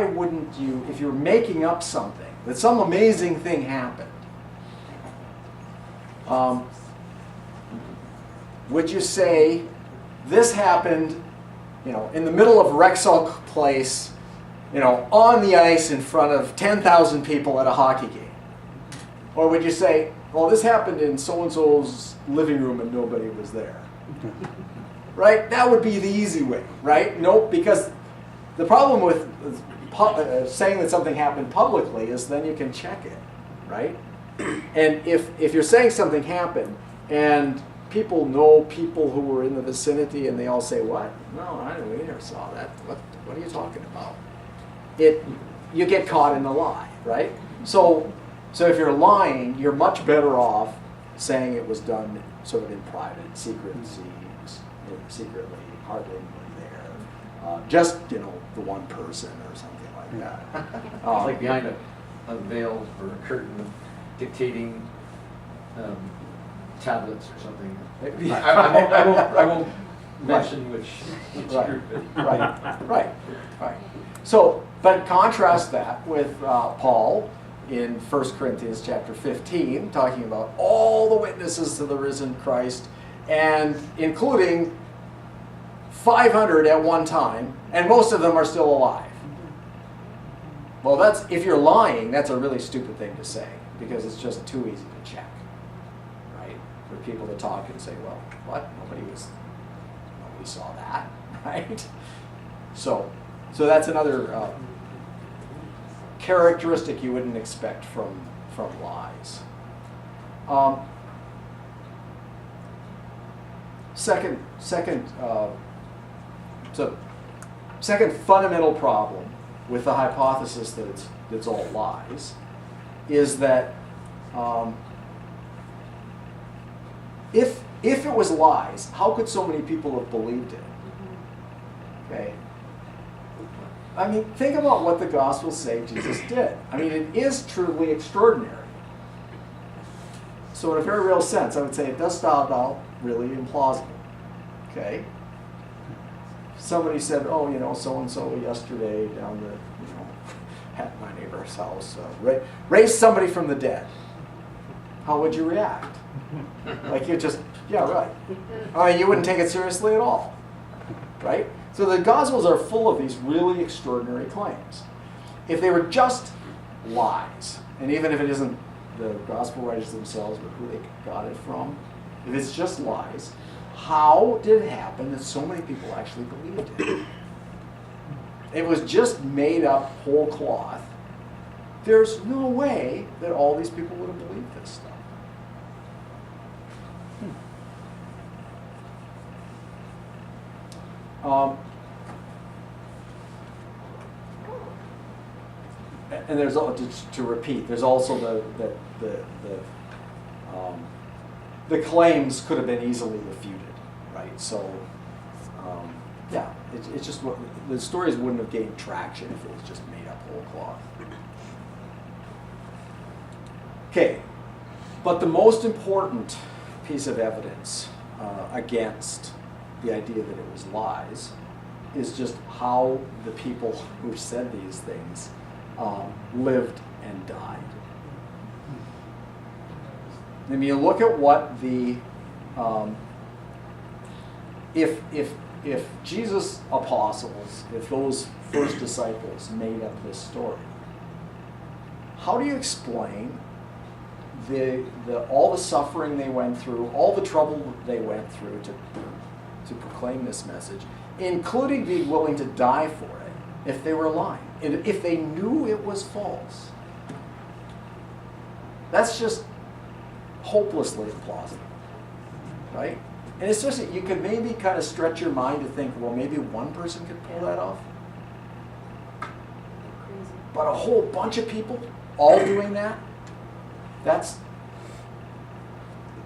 wouldn't you, if you're making up something, that some amazing thing happened, would you say, this happened, in the middle of Rexall Place, on the ice in front of 10,000 people at a hockey game? Or would you say, well, this happened in so-and-so's living room and nobody was there? Right? That would be the easy way, right? Nope, because the problem with saying that something happened publicly is then you can check it, right? And if you're saying something happened and people know people who were in the vicinity and they all say, what? No, we never saw that. What are you talking about? You get caught in the lie, right? So if you're lying, you're much better off saying it was done sort of in private, secretly, hardly anybody there. Just, the one person or something like that. Like behind a veil or a curtain dictating tablets or something. I won't mention which group. Right. So, but contrast that with Paul in 1 Corinthians chapter 15, talking about all the witnesses to the risen Christ, and including 500 at one time, and most of them are still alive. Well, if you're lying, that's a really stupid thing to say, because it's just too easy to check, right? For people to talk and say, well, what? Nobody saw that, right? So that's another characteristic you wouldn't expect from lies. Second, so second fundamental problem with the hypothesis that it's all lies is that if it was lies, how could so many people have believed it? Okay. I mean, think about what the Gospels say Jesus did. I mean, it is truly extraordinary. So in a very real sense, I would say it does start out really implausible. Okay? Somebody said, oh, you know, so-and-so yesterday down the, you know, at my neighbor's house, raised somebody from the dead. How would you react? Like you just, yeah, right. I mean, you wouldn't take it seriously at all. Right? So the Gospels are full of these really extraordinary claims. If they were just lies, and even if it isn't the Gospel writers themselves, but who they got it from, if it's just lies, how did it happen that so many people actually believed it? It was just made up whole cloth. There's no way that all these people would have believed this stuff. And there's, to repeat, there's also the claims could have been easily refuted, right? So, yeah, it's just the stories wouldn't have gained traction if it was just made up whole cloth. Okay, but the most important piece of evidence against the idea that it was lies is just how the people who said these things lived and died. I mean, you look at what the if Jesus' apostles, if those first disciples made up this story, how do you explain all the suffering they went through, all the trouble they went through to proclaim this message, including being willing to die for it if they were lying, and if they knew it was false? That's just hopelessly implausible, right? And especially, you could maybe kind of stretch your mind to think, well, maybe one person could pull that off. But a whole bunch of people all doing that, that's,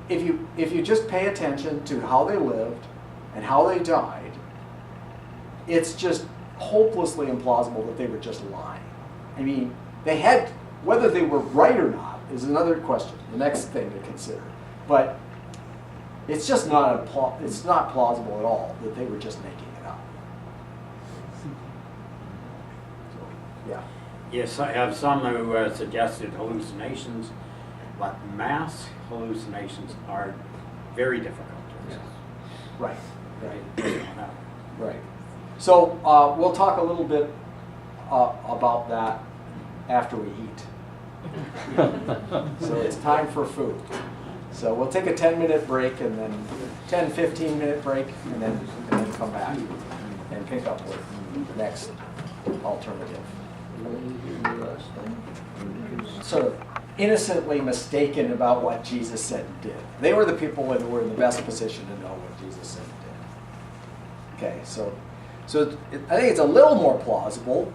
if you just pay attention to how they lived and how they died, it's just hopelessly implausible that they were just lying. I mean, they had, whether they were right or not is another question, the next thing to consider. But it's just not it's not plausible at all that they were just making it up. So, yeah. Yes, I have some who suggested hallucinations, but mass hallucinations are very difficult to assess. Right. Right. Right. So we'll talk a little bit about that after we eat. So it's time for food. So we'll take a 10-minute break, and then 15-minute break, and then come back and pick up with the next alternative. Sort of innocently mistaken about what Jesus said and did. They were the people that were in the best position to know what Jesus said and did. Okay, so I think it's a little more plausible.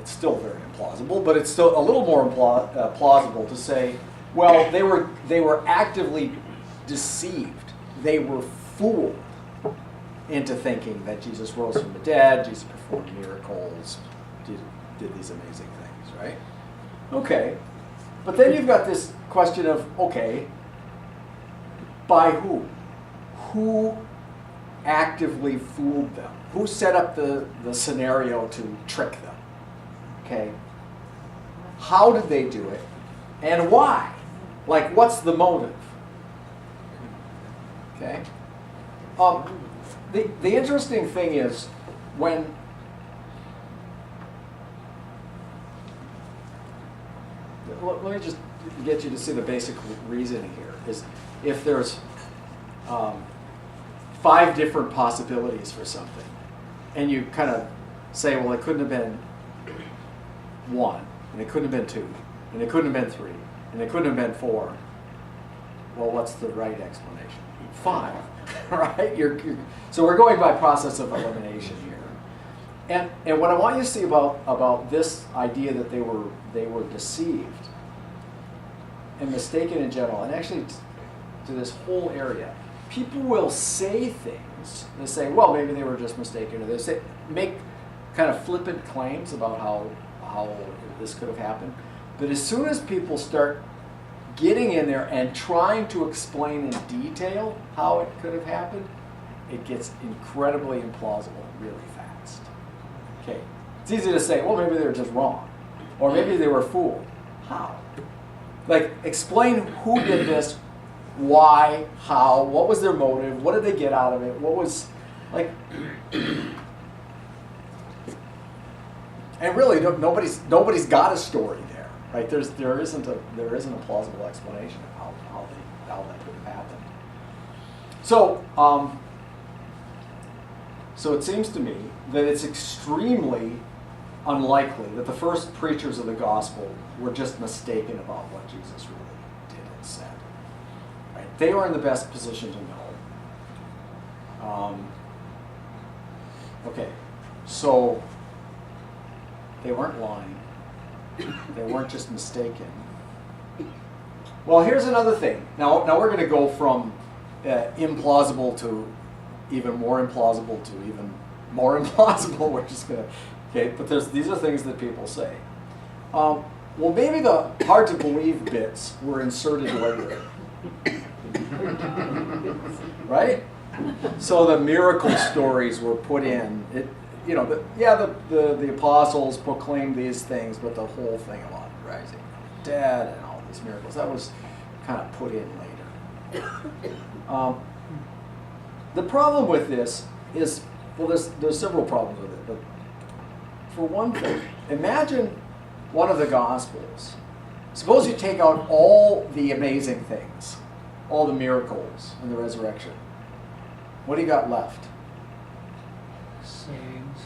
It's still very implausible, but it's still a little more plausible to say, well, they were actively deceived. They were fooled into thinking that Jesus rose from the dead, Jesus performed miracles, did these amazing things, right? Okay, but then you've got this question of, okay, by who? Who actively fooled them? Who set up the scenario to trick them? Okay, how did they do it, and why? Like, what's the motive? Okay. The interesting thing is when let me just get you to see the basic reasoning here is if there's 5 different possibilities for something, and you kind of say, well, it couldn't have been 1, and it couldn't have been 2, and it couldn't have been 3, and it couldn't have been 4. Well, what's the right explanation? 5, right? So we're going by process of elimination here. And what I want you to see about this idea that they were deceived and mistaken in general, and actually to this whole area, people will say things. They say, well, maybe they were just mistaken, or they say make kind of flippant claims about how this could have happened. But as soon as people start getting in there and trying to explain in detail how it could have happened, it gets incredibly implausible really fast. Okay, it's easy to say, well, maybe they were just wrong, or maybe they were fooled. How? Like, explain who did this, why, how, what was their motive, what did they get out of it, what was, like, and really nobody's got a story there, right? There isn't a plausible explanation of how that could have happened. So it seems to me that it's extremely unlikely that the first preachers of the gospel were just mistaken about what Jesus really did and said. Right? They were in the best position to know. Okay, so they weren't lying. They weren't just mistaken. Well, here's another thing. Now we're going to go from implausible to even more implausible to even more implausible. We're just going to, okay, but these are things that people say. Well, maybe the hard to believe bits were inserted later. Right? So the miracle stories were put in. The apostles proclaimed these things, but the whole thing about rising from the dead and all these miracles, that was kind of put in later. The problem with this is, well, there's several problems with it, but for one thing, imagine one of the Gospels. Suppose you take out all the amazing things, all the miracles and the resurrection. What do you got left? Sayings.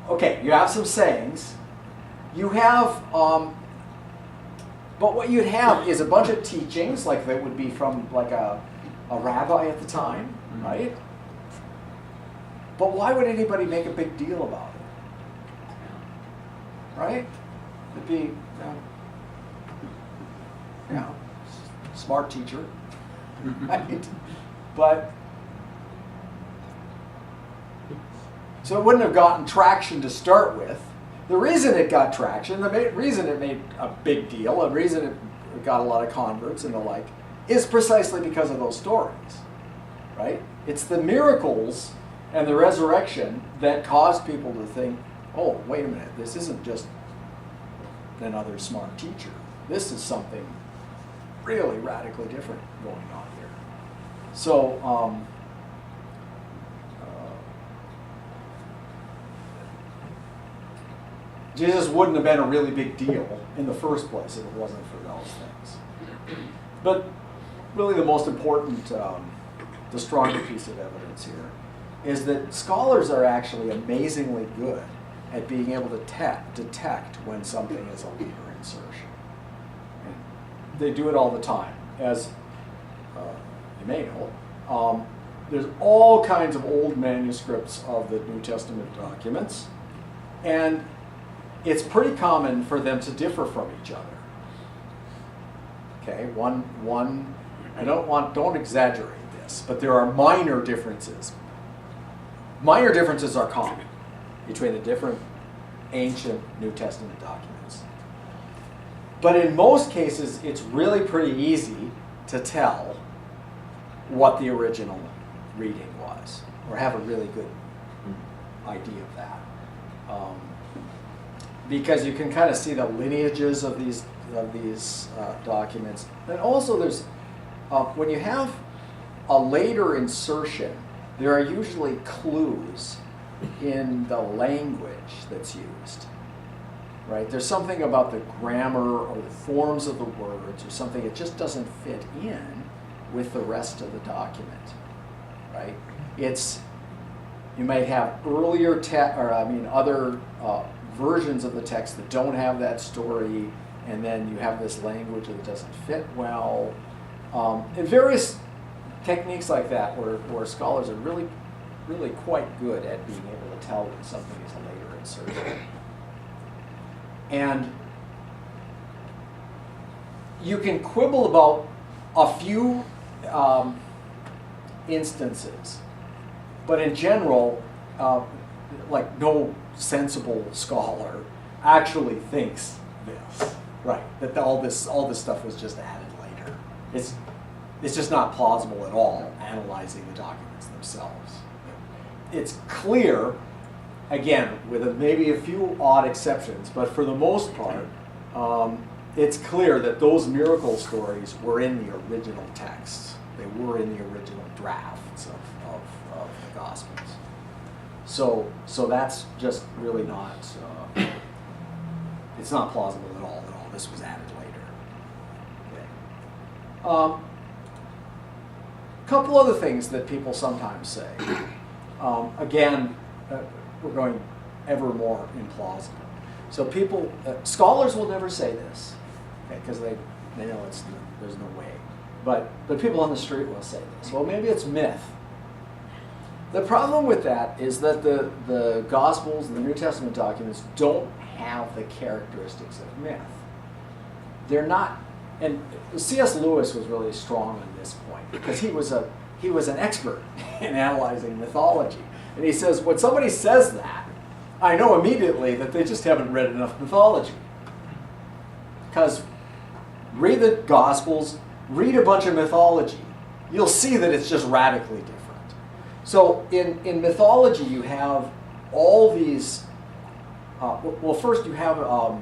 Okay, you have some sayings. You have, but what you'd have is a bunch of teachings, like that would be from like a rabbi at the time, right? But why would anybody make a big deal about it? Right? It'd be, smart teacher, right? But, so it wouldn't have gotten traction to start with. The reason it got traction, the reason it made a big deal, the reason it got a lot of converts and the like, is precisely because of those stories, right? It's the miracles and the resurrection that caused people to think, oh, wait a minute, this isn't just another smart teacher. This is something really radically different going on here. So, Jesus wouldn't have been a really big deal in the first place if it wasn't for those things. But really the most important, the stronger piece of evidence here, is that scholars are actually amazingly good at being able to detect when something is a later insertion. And they do it all the time. As you may know, there's all kinds of old manuscripts of the New Testament documents, and it's pretty common for them to differ from each other. Okay, don't exaggerate this, but there are minor differences. Minor differences are common between the different ancient New Testament documents. But in most cases, it's really pretty easy to tell what the original reading was, or have a really good idea of that. Because you can kind of see the lineages of these documents. And also there's, when you have a later insertion, there are usually clues in the language that's used, right? There's something about the grammar or the forms of the words or something, it just doesn't fit in with the rest of the document, right? You might have earlier other versions of the text that don't have that story, and then you have this language that doesn't fit well. And various techniques like that where scholars are really really quite good at being able to tell when something is a later insertion. And you can quibble about a few instances, but in general, like no sensible scholar actually thinks this, right? That all this stuff was just added later. It's just not plausible at all, analyzing the documents themselves. It's clear, again, with maybe a few odd exceptions, but for the most part, it's clear that those miracle stories were in the original texts. They were in the original drafts of the Gospels. So that's just really not, it's not plausible at all that all this was added later. Okay. Couple other things that people sometimes say. Again, we're going ever more implausible. So people, scholars will never say this, because they know there's no way. But people on the street will say this. Well, maybe it's myth. The problem with that is that the Gospels and the New Testament documents don't have the characteristics of myth. They're not, and C.S. Lewis was really strong on this point because he was an expert in analyzing mythology. And he says, when somebody says that, I know immediately that they just haven't read enough mythology. Because read the Gospels, read a bunch of mythology, you'll see that it's just radically different. So in mythology, you have all these, well, first you have a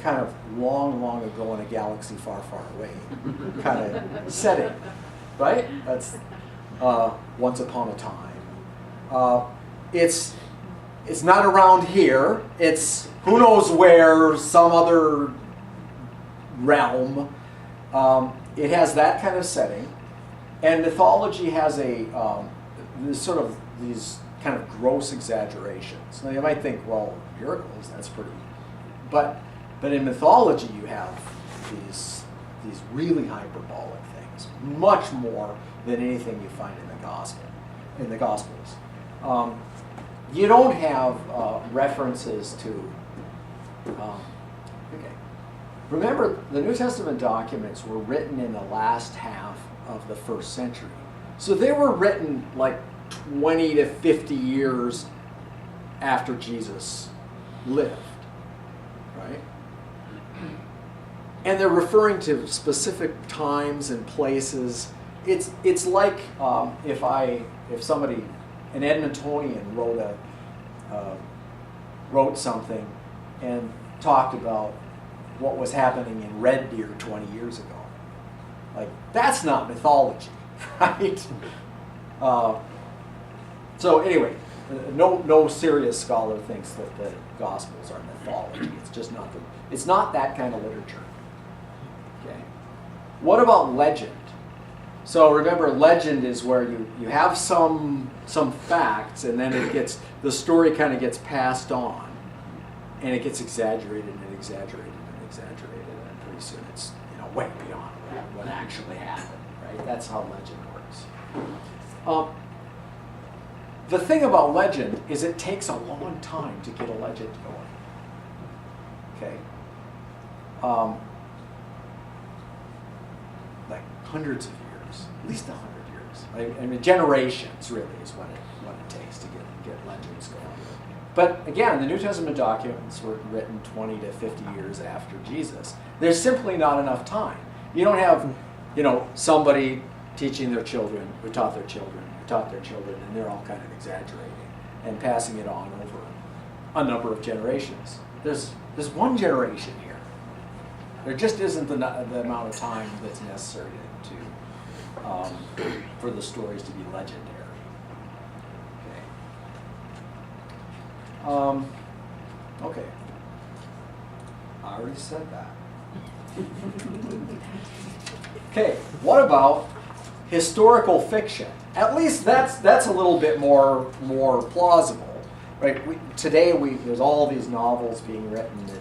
kind of long, long ago in a galaxy far, far away kind of setting, right? That's once upon a time. It's not around here. It's who knows where, some other realm. It has that kind of setting. And mythology has this sort of these kind of gross exaggerations. Now you might think, well, miracles, that's pretty. But in mythology you have these really hyperbolic things, much more than anything you find in the Gospels. You don't have references to. Okay. Remember, the New Testament documents were written in the last half of the first century. So they were written like 20 to 50 years after Jesus lived, right? And they're referring to specific times and places. It's like if somebody, an Edmontonian wrote something and talked about what was happening in Red Deer 20 years ago. Like, that's not mythology, right? So anyway, no serious scholar thinks that the Gospels are mythology. It's just not it's not that kind of literature. Okay. What about legend? So remember, legend is where you have some facts, and then the story kind of gets passed on, and it gets exaggerated and exaggerated and exaggerated, and pretty soon it's way beyond what actually happened, right? That's how legend works. The thing about legend is it takes a long time to get a legend going. Okay? Like hundreds of years, at least 100 years. I mean, generations really is what it takes to get legends going. But again, the New Testament documents were written 20 to 50 years after Jesus. There's simply not enough time. You don't have, somebody teaching their children, who taught their children, and they're all kind of exaggerating and passing it on over a number of generations. There's one generation here. There just isn't the amount of time that's necessary for the stories to be legendary. Okay. Okay. I already said that. Okay, what about historical fiction? At least that's a little bit more plausible, right? Today there's all these novels being written that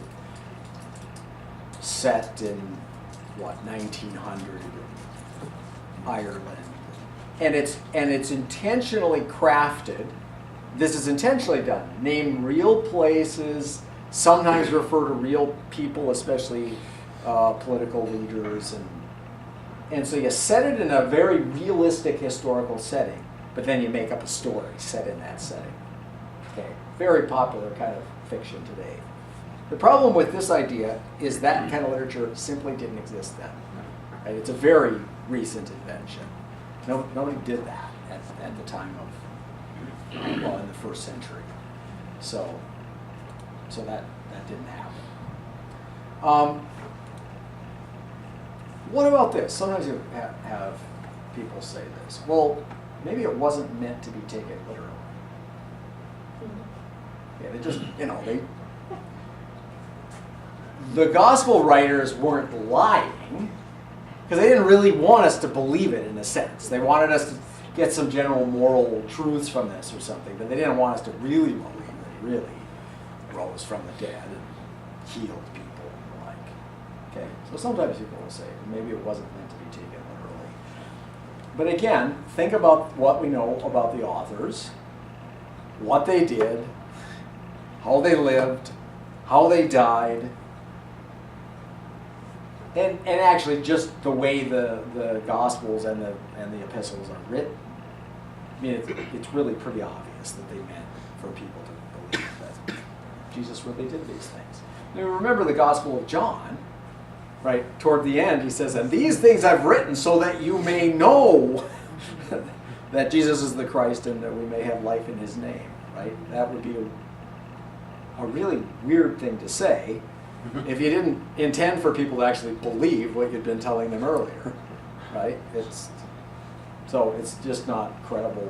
set in 1900 in Ireland, and it's intentionally crafted. This is intentionally done. Name real places, sometimes refer to real people, especially political leaders, and so you set it in a very realistic historical setting, but then you make up a story set in that setting. Okay, very popular kind of fiction today. The problem with this idea is that kind of literature simply didn't exist then. Right? It's a very recent invention. Nobody did that at the time of, well, in the first century. So that didn't happen. What about this? Sometimes you have people say this. Well, maybe it wasn't meant to be taken literally. Yeah, they just, the gospel writers weren't lying because they didn't really want us to believe it in a sense. They wanted us to get some general moral truths from this or something, but they didn't want us to really believe that he really rose from the dead and healed people and the like. Okay, so sometimes people will say maybe it wasn't meant to be taken literally. But again, think about what we know about the authors, what they did, how they lived, how they died, and actually just the way the Gospels and the epistles are written. I mean, it's really pretty obvious that they meant for people to believe that Jesus really did these things. Now remember the Gospel of John, right? Toward the end he says, "And these things I've written so that you may know that Jesus is the Christ and that we may have life in his name," right? That would be a really weird thing to say if you didn't intend for people to actually believe what you'd been telling them earlier, right? It's just not credible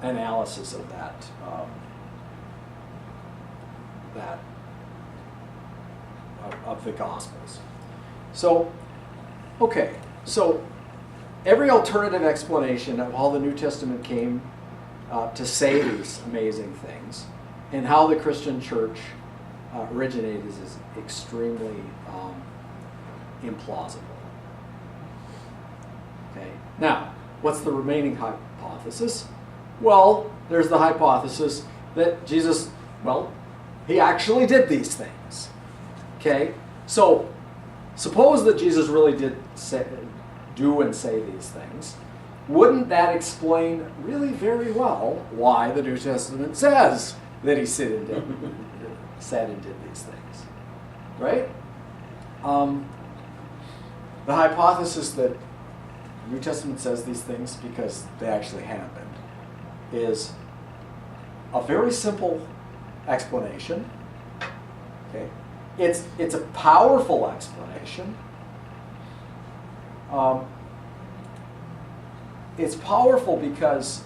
analysis of that of the Gospels. So, okay, so every alternative explanation of how the New Testament came to say these amazing things and how the Christian church originated is extremely implausible. Okay. Now, what's the remaining hypothesis? Well, there's the hypothesis that Jesus, he actually did these things. Okay? So, suppose that Jesus really did do and say these things. Wouldn't that explain really very well why the New Testament says that he said and did these things? Right? The hypothesis that the New Testament says these things because they actually happened is a very simple explanation. Okay, it's a powerful explanation. It's powerful because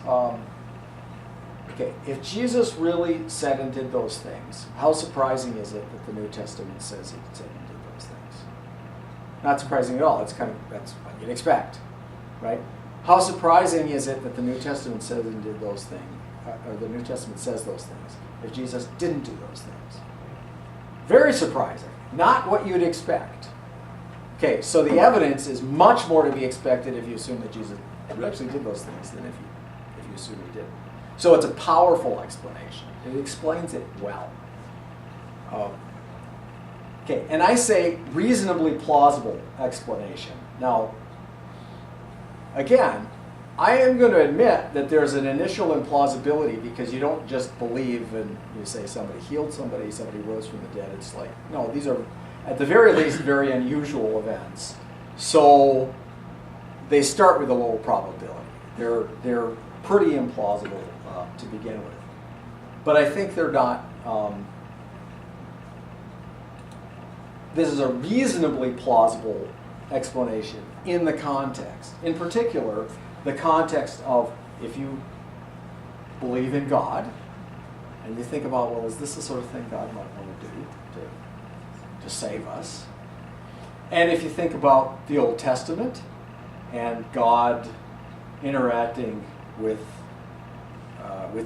if Jesus really said and did those things, how surprising is it that the New Testament says he said and did those things? Not surprising at all. That's what you'd expect. Right? How surprising is it that the New Testament says and did those things, or the New Testament says those things, if Jesus didn't do those things? Very surprising. Not what you'd expect. Okay, so the evidence is much more to be expected if you assume that Jesus actually did those things than if you assume he didn't. So it's a powerful explanation. It explains it well. Okay, and I say reasonably plausible explanation. Now, again, I am going to admit that there's an initial implausibility because you don't just believe and you say somebody healed somebody rose from the dead. It's like, no, these are, at the very least, very unusual events. So they start with a low probability. They're pretty implausible to begin with. But I think they're not, this is a reasonably plausible explanation in the context. In particular, the context of if you believe in God and you think about, well, is this the sort of thing God might want to do to save us? And if you think about the Old Testament and God interacting with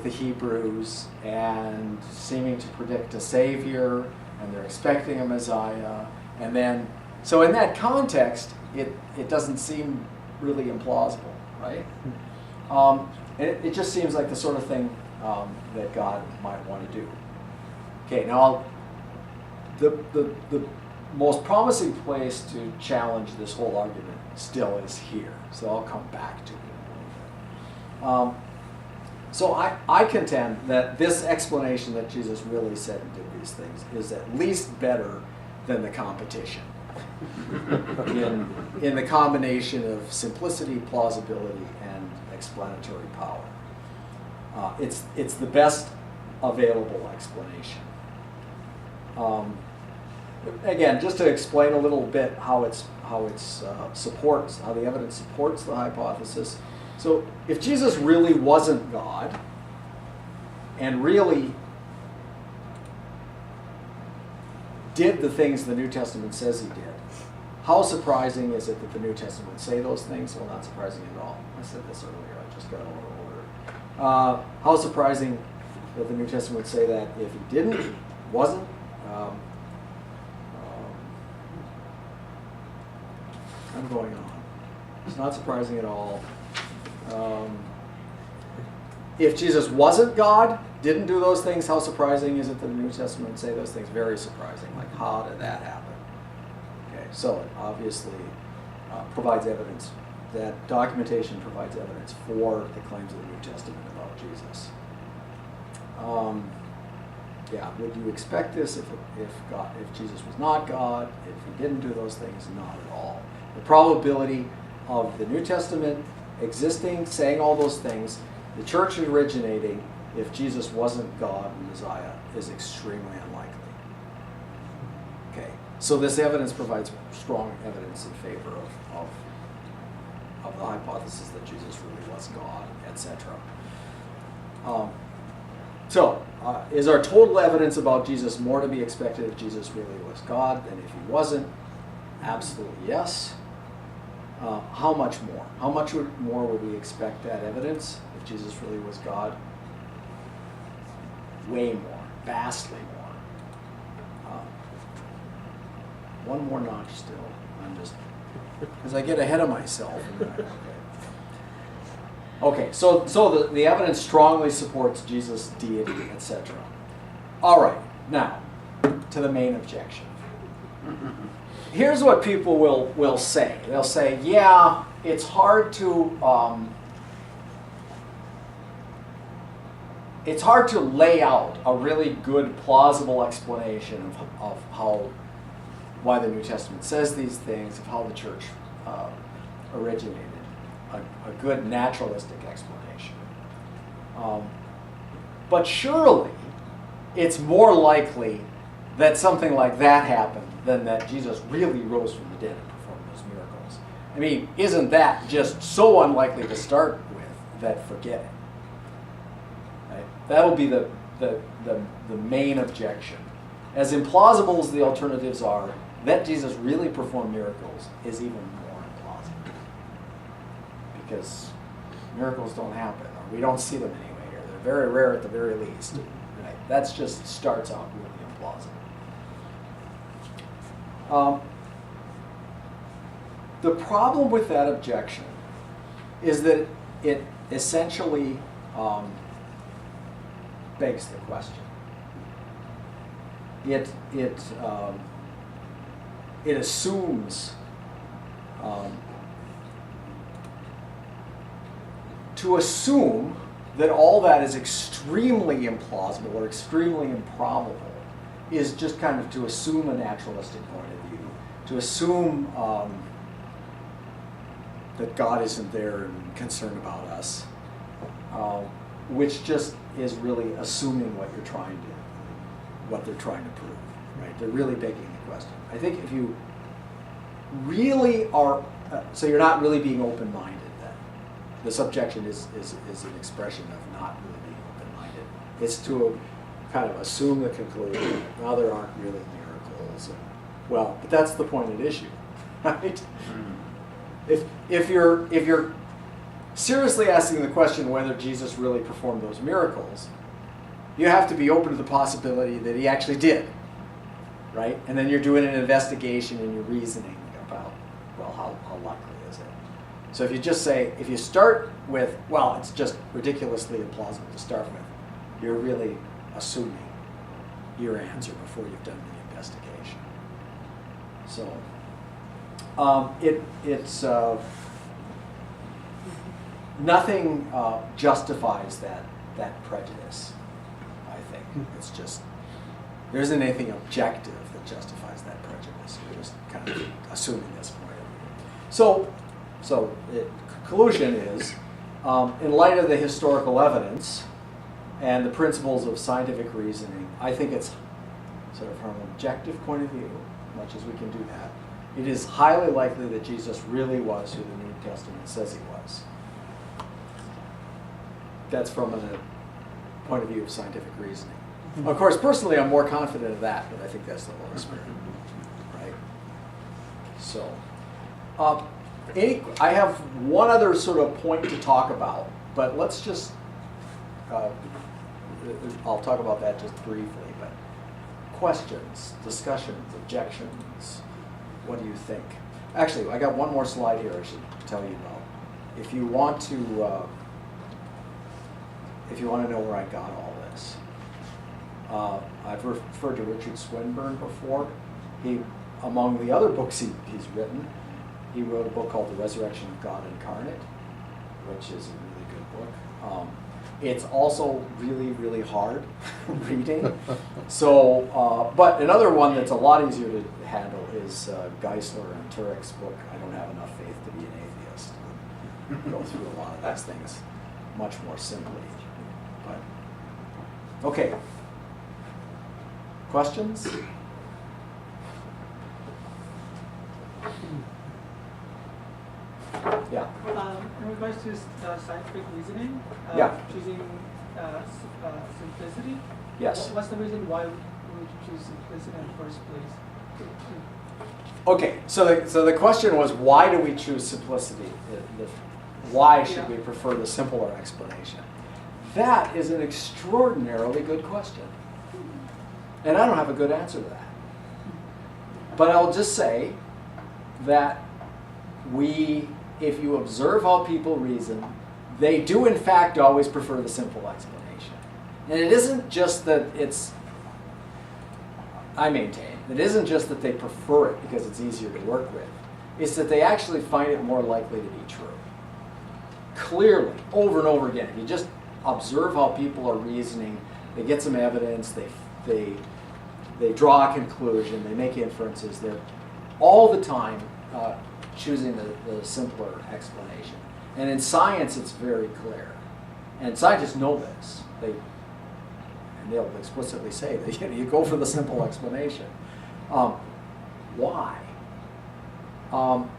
the Hebrews and seeming to predict a Savior, and they're expecting a Messiah, and then, so in that context, it doesn't seem really implausible, right? And it just seems like the sort of thing that God might want to do. Okay, now the most promising place to challenge this whole argument still is here, so I'll come back to it in a little bit. So I contend that this explanation that Jesus really said and did these things is at least better than the competition in the combination of simplicity, plausibility, and explanatory power. It's the best available explanation. Again, just to explain a little bit how the evidence supports the hypothesis. So if Jesus really wasn't God, and really did the things the New Testament says he did, how surprising is it that the New Testament say those things? Well, not surprising at all. I said this earlier, I just got a little older. How surprising that the New Testament would say that if he wasn't, I'm going on. It's not surprising at all. If Jesus wasn't God, didn't do those things, how surprising is it that the New Testament would say those things? Very surprising. Like, how did that happen? Okay, so it obviously provides evidence. That documentation provides evidence for the claims of the New Testament about Jesus. Yeah, would you expect this if Jesus was not God? If he didn't do those things? Not at all. The probability of the New Testament existing, saying all those things, the church originating, if Jesus wasn't God and Messiah, is extremely unlikely. Okay, so this evidence provides strong evidence in favor of the hypothesis that Jesus really was God, etc. Is our total evidence about Jesus more to be expected if Jesus really was God than if he wasn't? Absolutely yes. How much more? How much more would we expect that evidence if Jesus really was God? Way more, vastly more. One more notch still. I'm just, because I get ahead of myself. Okay, so the evidence strongly supports Jesus' deity, etc. All right, now to the main objection. Here's what people will say. They'll say, yeah, it's hard to lay out a really good, plausible explanation of why the New Testament says these things, of how the church originated. A good naturalistic explanation. But surely it's more likely that something like that happened than that Jesus really rose from the dead and performed those miracles. I mean, isn't that just so unlikely to start with that forget it? Right? That'll be the main objection. As implausible as the alternatives are, that Jesus really performed miracles is even more implausible. Because miracles don't happen, or we don't see them anyway here. They're very rare at the very least. Right? That just starts out really implausible. The problem with that objection is that it essentially begs the question. It assumes to assume that all that is extremely implausible or extremely improbable is just kind of to assume a naturalistic point of view, to assume that God isn't there and concerned about us, which just is really assuming what they're trying to prove, right? They're really begging the question. I think if you really are, so you're not really being open-minded then. This objection is an expression of not really being open-minded. It's to kind of assume the conclusion, well, there aren't really miracles. Well, but that's the point at issue, right? If you're seriously asking the question whether Jesus really performed those miracles, you have to be open to the possibility that he actually did, right? And then you're doing an investigation and you're reasoning about, well, how likely is it? So if you just say, if you start with, well, it's just ridiculously implausible to start with, you're really assuming your answer before you've done the investigation. So it's nothing justifies that prejudice. I think it's just there isn't anything objective that justifies that prejudice. You're just kind of assuming this point of view. So the conclusion is, in light of the historical evidence and the principles of scientific reasoning, I think it's sort of from an objective point of view, much as we can do that, it is highly likely that Jesus really was who the New Testament says he was. That's from a point of view of scientific reasoning. Of course, personally, I'm more confident of that, but I think that's the Holy Spirit, right? So, I have one other sort of point to talk about, but let's just, I'll talk about that just briefly, but questions, discussions, objections, what do you think? Actually, I got one more slide here I should tell you about. If you want to know where I got all this, I've referred to Richard Swinburne before. He, among the other books he's written, he wrote a book called The Resurrection of God Incarnate, which is a really good book. It's also really, really hard reading. So, but another one that's a lot easier to handle is Geisler and Turek's book, I Don't Have Enough Faith to Be an Atheist. Go through a lot of those things much more simply. But, okay. Questions? Yeah. In regards to scientific reasoning, Yeah. choosing simplicity, Yes. what's the reason why we would choose simplicity in the first place? Okay, so the question was, why do we choose simplicity? Why should we prefer the simpler explanation? That is an extraordinarily good question. And I don't have a good answer to that. But I'll just say that if you observe how people reason, they do in fact always prefer the simple explanation. And it isn't just that I maintain, it isn't just that they prefer it because it's easier to work with. It's that they actually find it more likely to be true. Clearly, over and over again, if you just observe how people are reasoning, they get some evidence, they draw a conclusion, they make inferences, they're all the time choosing the simpler explanation. And in science, it's very clear. And scientists know this. They'll explicitly say that you go for the simple explanation. Why?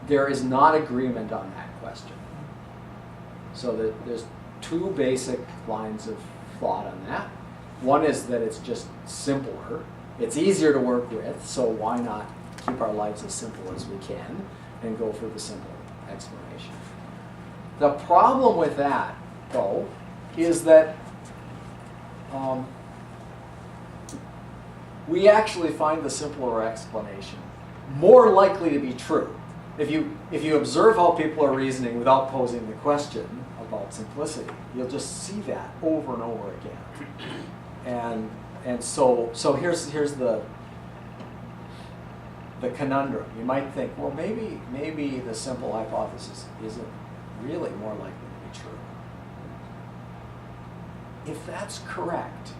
There is not agreement on that question. So there's two basic lines of thought on that. One is that it's just simpler. It's easier to work with, so why not keep our lives as simple as we can and go for the simple explanation. The problem with that, though, is that we actually find the simpler explanation more likely to be true. If you observe how people are reasoning without posing the question about simplicity, you'll just see that over and over again. And so here's the conundrum. You might think, well, maybe the simple hypothesis isn't really more likely to be true. If that's correct,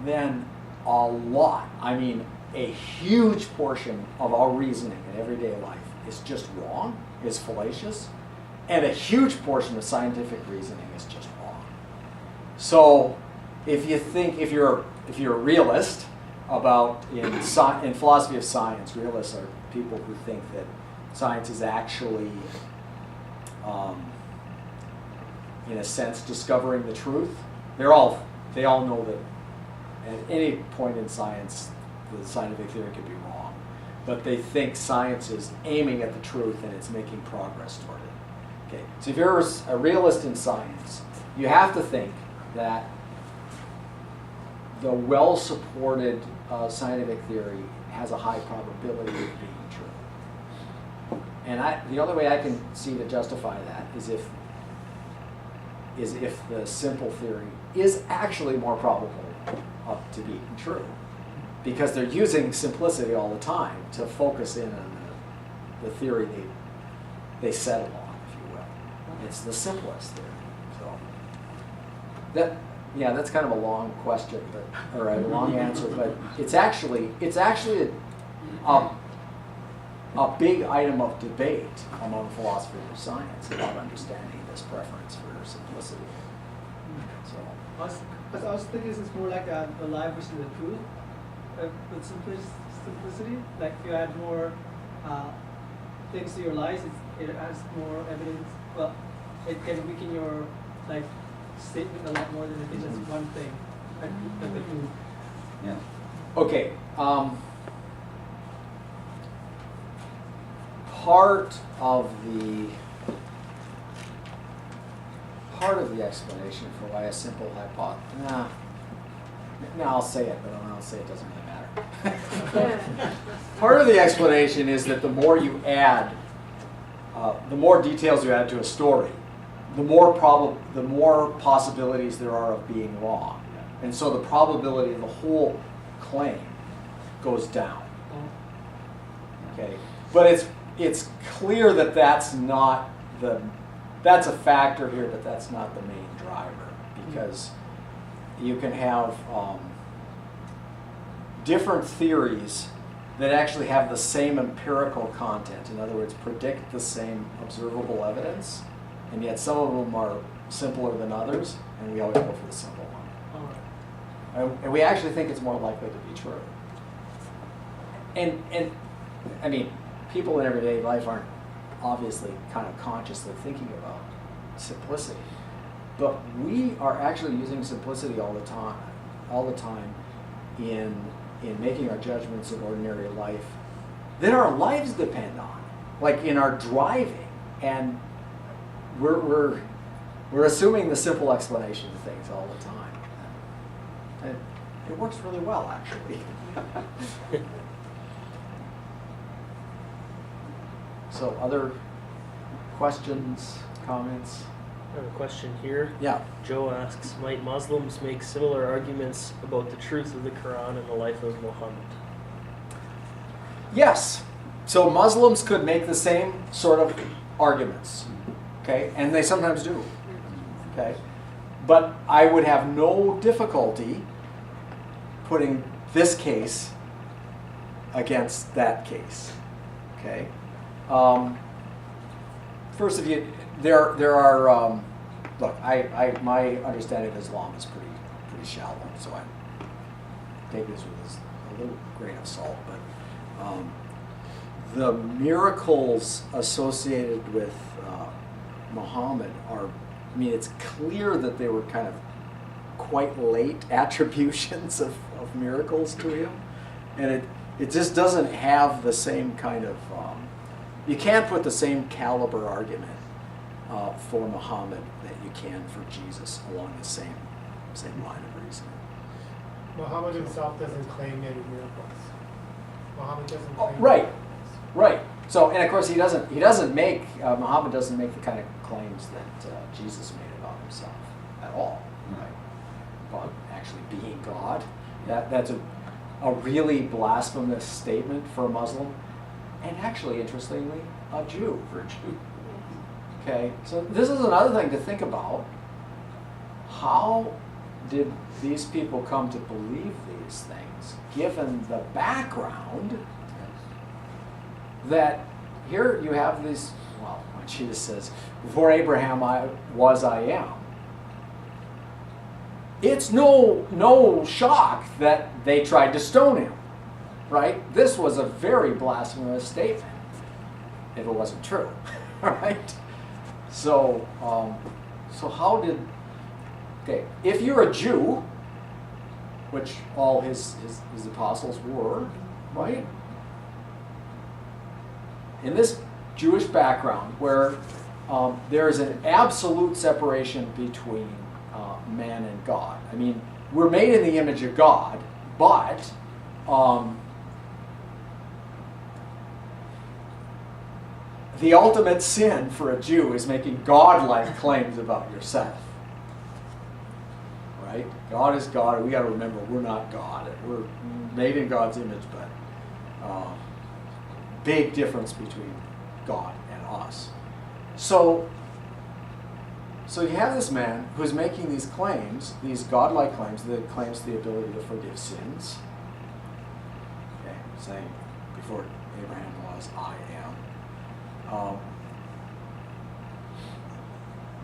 then a huge portion of our reasoning in everyday life is just wrong, is fallacious, and a huge portion of scientific reasoning is just wrong. So if you're a realist in philosophy of science, realists are people who think that science is actually, in a sense, discovering the truth. They all know that at any point in science, the scientific theory could be wrong. But they think science is aiming at the truth and it's making progress toward it. Okay, so if you're a realist in science, you have to think that the well-supported scientific theory has a high probability of being true. And the only way I can see to justify that is if the simple theory is actually more probable to be true, because they're using simplicity all the time to focus in on the theory they settle on, if you will. It's the simplest theory. So that's kind of a long question, or a long answer, but it's actually a big item of debate among philosophers of science about understanding this preference for simplicity. So, I was thinking it's more like the lie versus the truth. With simplicity, like if you add more things to your lies, it adds more evidence. Well, it can weaken your statement a lot more than if it's just one thing. Like the truth. Yeah. okay. Part of the explanation for why a simple hypothesis. No, I'll say it, but I'll say it doesn't really matter. Part of the explanation is that the more you add, the more details you add to a story, the more possibilities there are of being wrong, and so the probability of the whole claim goes down. Okay, but it's clear that that's a factor here, but that's not the main driver, because you can have different theories that actually have the same empirical content. In other words, predict the same observable evidence, and yet some of them are simpler than others, and we always go for the simple one. All right. And we actually think it's more likely to be true. And I mean, people in everyday life aren't obviously kind of consciously thinking about simplicity, but we are actually using simplicity all the time in making our judgments in ordinary life that our lives depend on, like in our driving, and we're assuming the simple explanation of things all the time. And it works really well, actually. So, other questions, comments? I have a question here. Yeah. Joe asks, might Muslims make similar arguments about the truth of the Quran and the life of Muhammad? Yes. So Muslims could make the same sort of arguments, okay, and they sometimes do, okay. But I would have no difficulty putting this case against that case, okay. First, there are look, my understanding of Islam is pretty shallow, so I take this with a little grain of salt. But the miracles associated with Muhammad are, I mean, it's clear that they were kind of quite late attributions of miracles to him, and it just doesn't have the same kind of you can't put the same caliber argument for Muhammad that you can for Jesus along the same line of reasoning. Muhammad himself doesn't claim any miracles. Muhammad doesn't claim Right. miracles. Right. So, and of course, Muhammad doesn't make the kind of claims that Jesus made about himself at all, right? About actually being God. That's a really blasphemous statement for a Muslim, and actually, interestingly, a Jew for a Jew. Okay, so this is another thing to think about. How did these people come to believe these things, given the background that here you have these, well, when Jesus says, before Abraham I am. It's no shock that they tried to stone him, right? This was a very blasphemous statement, if it wasn't true, right? So, if you're a Jew, which all his apostles were, right? In this Jewish background, where there is an absolute separation between man and God. I mean, we're made in the image of God, but the ultimate sin for a Jew is making God-like claims about yourself. Right? God is God. We got to remember we're not God. We're made in God's image, but big difference between God and us. So you have this man who's making these claims, these God-like claims, that claims the ability to forgive sins. Okay, saying before Abraham was, I am.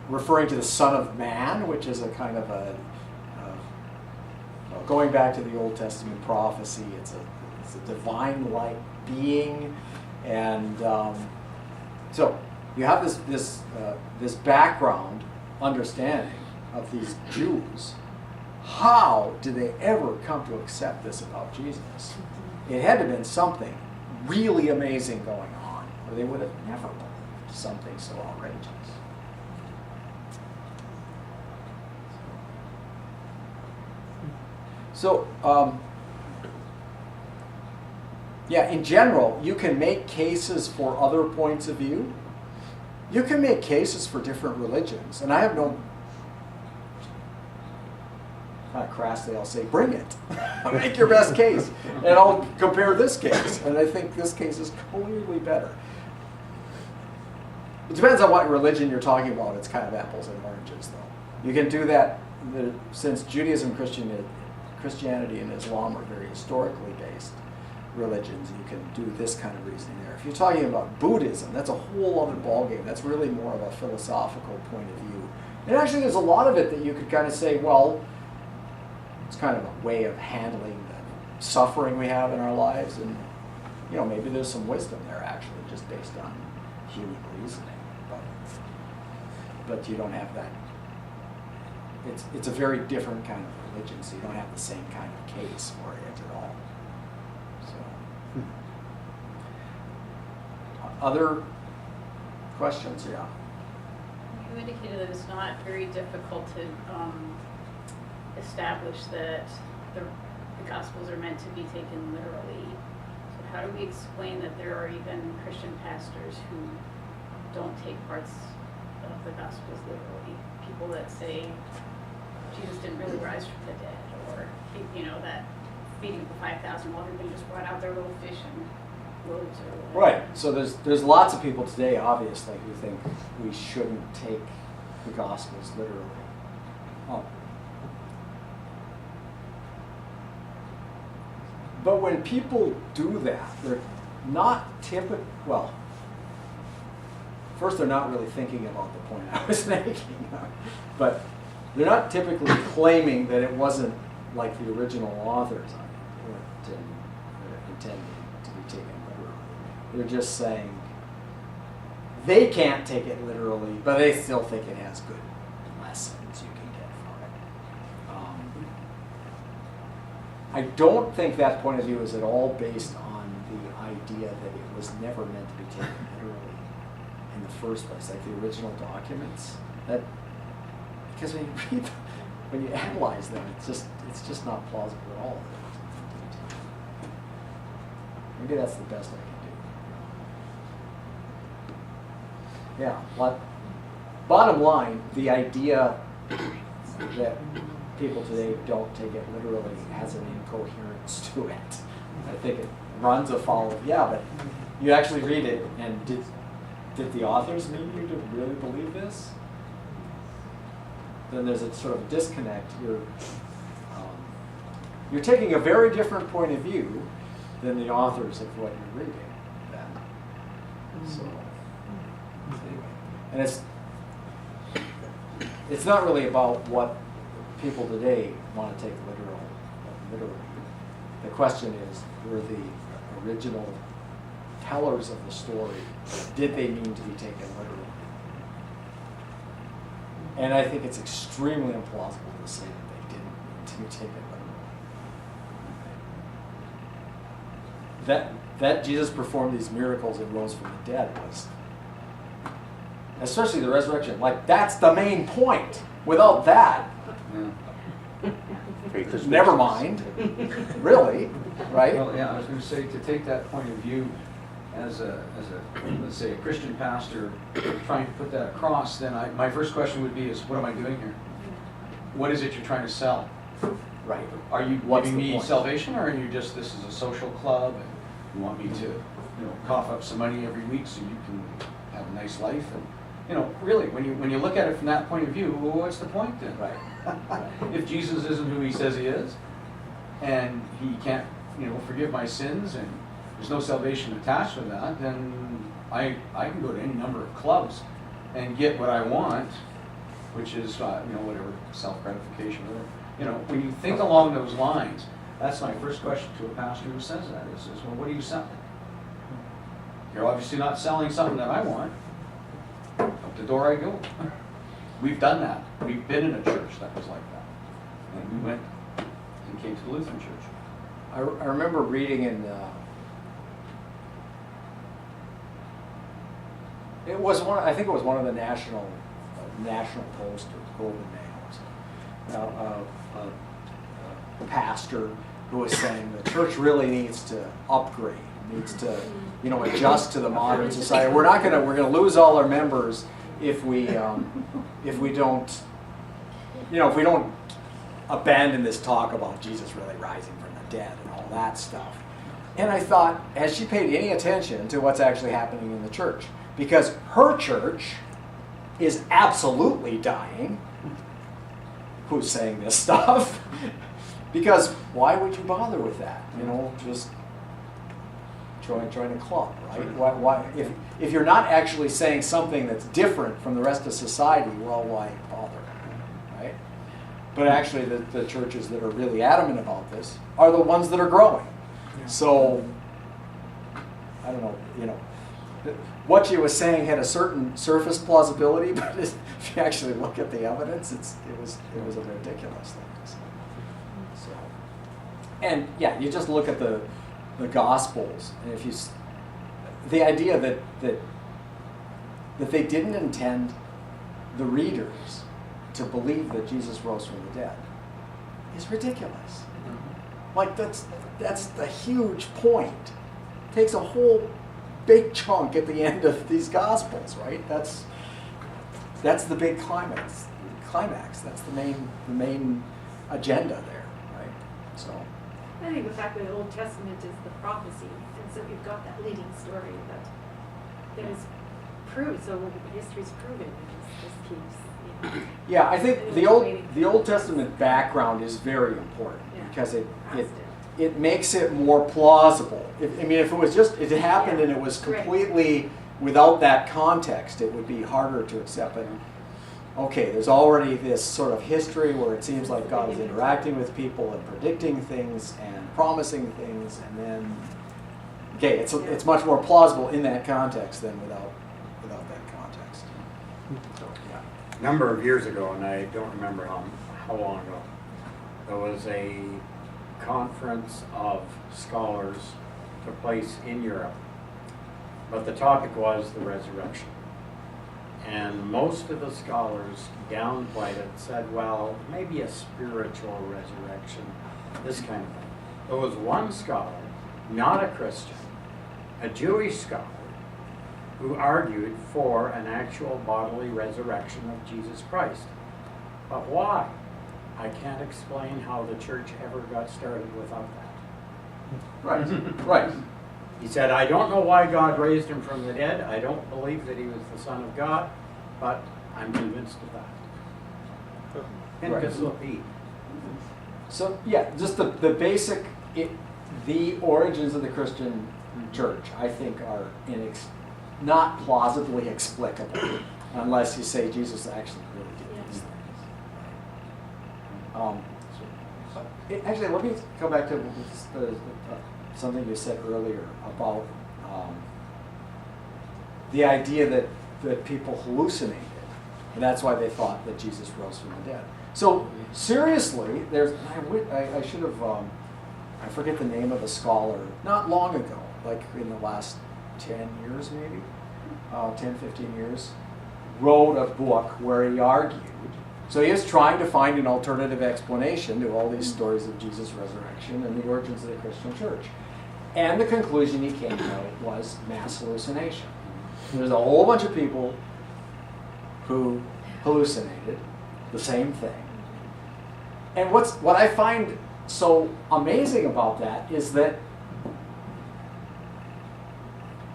Referring to the Son of Man, which is a kind of well, going back to the Old Testament prophecy, it's a divine-like being, and so you have this background understanding of these Jews. How did they ever come to accept this about Jesus? It had to have been something really amazing going on, or they would have never believed something so outrageous. So, yeah, in general, you can make cases for other points of view. You can make cases for different religions, and I have no, kind of crassly, I'll say, bring it. Make your best case, and I'll compare this case, and I think this case is clearly better. It depends on what religion you're talking about. It's kind of apples and oranges, though. You can do that since Judaism, Christianity, and Islam are very historically based religions. You can do this kind of reasoning there. If you're talking about Buddhism, that's a whole other ballgame. That's really more of a philosophical point of view. And actually, there's a lot of it that you could kind of say, well, it's kind of a way of handling the suffering we have in our lives, and maybe there's some wisdom there actually, just based on human reasoning. But you don't have that. It's a very different kind of religion, so you don't have the same kind of case for it at all. So, other questions? Yeah. You indicated that it's not very difficult to establish that the Gospels are meant to be taken literally. So how do we explain that there are even Christian pastors who don't take parts of the Gospels literally? People that say Jesus didn't really rise from the dead, or that feeding the 5,000 while everybody just brought out their little fish and loaves or whatever. Right. So there's lots of people today, obviously, who think we shouldn't take the Gospels literally. But when people do that, they're not typical. Well, first, they're not really thinking about the point I was making, but they're not typically claiming that it wasn't like the original authors intended to be taken literally. They're just saying they can't take it literally, but they still think it has good lessons you can get from it. I don't think that point of view is at all based on the idea that it was never meant to be taken literally in the first place, like the original documents. Because when you read them, when you analyze them, it's just not plausible at all. Maybe that's the best I can do. Yeah. Bottom line, the idea that people today don't take it literally has an incoherence to it. I think it runs afoul of, but you actually read it, and did the authors mean you to really believe this? Then there's a sort of disconnect. You're taking a very different point of view than the authors of what you're reading then. So anyway, and it's not really about what people today want to take literally. The question is, were the original tellers of the story, did they mean to be taken literally? And I think it's extremely implausible to say that they didn't mean to be taken literally. That Jesus performed these miracles and rose from the dead was, especially the resurrection, that's the main point. Without that, never mind, really, right? Well, yeah, I was going to say, to take that point of view as a, let's say, a Christian pastor trying to put that across, then my first question would be is, what am I doing here? What is it you're trying to sell? Right. Are you What's giving the me point? salvation, or are you just, this is a social club and you want me to, cough up some money every week so you can have a nice life? And, really, when you look at it from that point of view, well, what's the point then? Right. If Jesus isn't who he says he is, and he can't, forgive my sins, and there's no salvation attached to that, then I can go to any number of clubs and get what I want, which is, whatever, self-gratification, whatever. When you think along those lines, that's my first question to a pastor who says that is, well, what are you selling? You're obviously not selling something that I want. Out the door I go. We've done that. We've been in a church that was like that. And we went and came to the Lutheran church. I remember reading in, I think it was one of the National Post or Golden Mail, a pastor who was saying the church really needs to upgrade, needs to, adjust to the modern society. We're gonna lose all our members if we don't abandon this talk about Jesus really rising from the dead and all that stuff. And I thought, has she paid any attention to what's actually happening in the church? Because her church is absolutely dying. Who's saying this stuff? Because why would you bother with that? Just join a club, right? Why if you're not actually saying something that's different from the rest of society, well, why bother, right? But actually, the churches that are really adamant about this are the ones that are growing. So, I don't know, what she was saying had a certain surface plausibility, but if you actually look at the evidence, it was a ridiculous thing to say. So, and yeah, you just look at the Gospels, and if the idea that they didn't intend the readers to believe that Jesus rose from the dead is ridiculous. Like that's the huge point. It takes a whole big chunk at the end of these Gospels, right? That's the big climax. That's the main agenda there, right? So I think the fact that the Old Testament is the prophecy, and so you've got that leading story that is proved. So history's proven, it just keeps. Yeah, I think the Old Testament background is very important because it makes it more plausible. If it was just it happened and it was completely without that context, it would be harder to accept. But okay, there's already this sort of history where it seems like God is interacting with people and predicting things and promising things, and then it's much more plausible in that context than without that context. So, yeah. A number of years ago, and I don't remember how long ago, there was a conference of scholars took place in Europe, but the topic was the resurrection. And most of the scholars downplayed it, said, well, maybe a spiritual resurrection, this kind of thing. There was one scholar, not a Christian, a Jewish scholar, who argued for an actual bodily resurrection of Jesus Christ. But why? I can't explain how the church ever got started without that. Right, right. He said, I don't know why God raised him from the dead. I don't believe that he was the Son of God, but I'm convinced of that. And Right. this will be. So yeah, just the basic, the origins of the Christian church, I think, are not plausibly explicable, unless you say Jesus actually really did these things. Actually, let me go back to something you said earlier about the idea that people hallucinated, and that's why they thought that Jesus rose from the dead. So seriously, I should have, I forget the name of the scholar, not long ago, like in the last 10 years maybe, 10, 15 years, wrote a book where he argued. So he is trying to find an alternative explanation to all these stories of Jesus' resurrection and the origins of the Christian church. And the conclusion he came to was mass hallucination. There's a whole bunch of people who hallucinated the same thing. And what I find so amazing about that is that,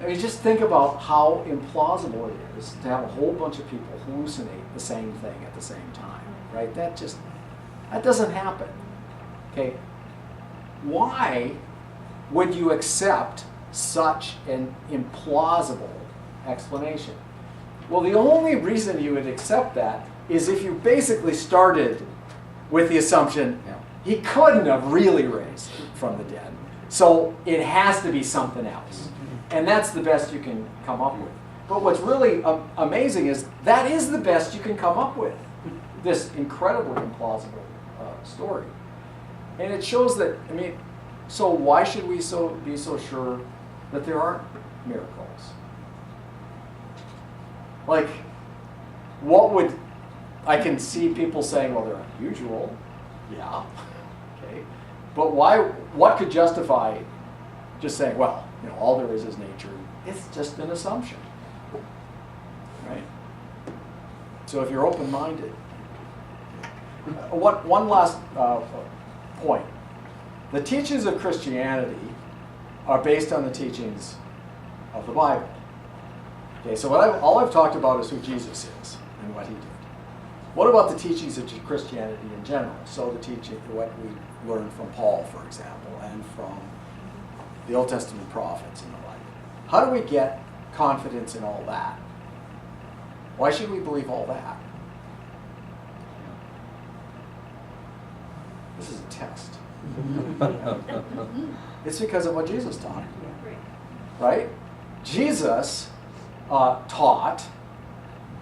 I mean, just think about how implausible it is to have a whole bunch of people hallucinate the same thing at the same time, right? That doesn't happen, okay? Why would you accept such an implausible explanation? Well, the only reason you would accept that is if you basically started with the assumption he couldn't have really raised from the dead. So it has to be something else. And that's the best you can come up with. But what's really amazing is that is the best you can come up with, this incredibly implausible story. And it shows that, I mean, so why should we be so sure that there aren't miracles? Like, I can see people saying, well, they're unusual. Yeah, okay. But what could justify just saying, well, all there is nature? It's just an assumption, right? So if you're open-minded. One last point. The teachings of Christianity are based on the teachings of the Bible. Okay, so all I've talked about is who Jesus is and what he did. What about the teachings of Christianity in general? So the teaching, what we learned from Paul, for example, and from the Old Testament prophets and the like. How do we get confidence in all that? Why should we believe all that? This is a test. It's because of what Jesus taught, right? Jesus taught,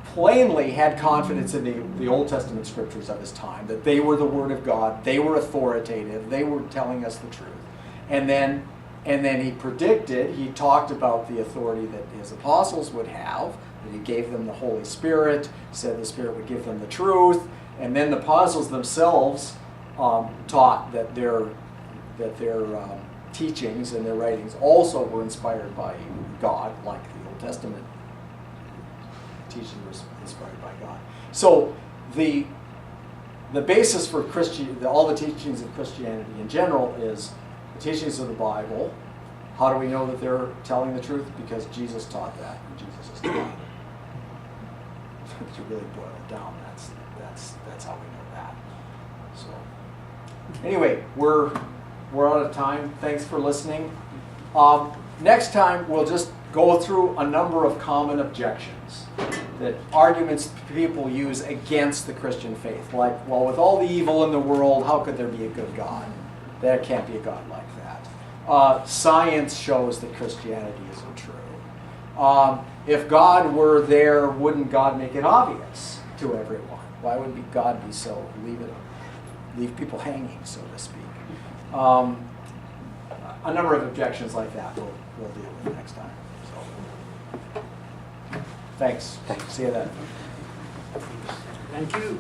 plainly had confidence in the Old Testament scriptures of his time, that they were the Word of God, they were authoritative, they were telling us the truth. And then he predicted, he talked about the authority that his apostles would have, that he gave them the Holy Spirit, said the Spirit would give them the truth, and then the apostles themselves taught that their teachings and their writings also were inspired by God, like the Old Testament teaching was inspired by God. So the basis for all the teachings of Christianity in general is the teachings of the Bible. How do we know that they're telling the truth? Because Jesus taught that, and Jesus is God. To really boil it down, that's how we know that. So anyway, we're out of time. Thanks for listening. Next time we'll just go through a number of common objections, that arguments people use against the Christian faith. Like, well, with all the evil in the world, how could there be a good God? There can't be a God like that. Science shows that Christianity isn't true. If God were there, wouldn't God make it obvious to everyone? Why would God be so, leave people hanging, so to speak? A number of objections like that we'll deal with next time. So, thanks. See you then. Thank you.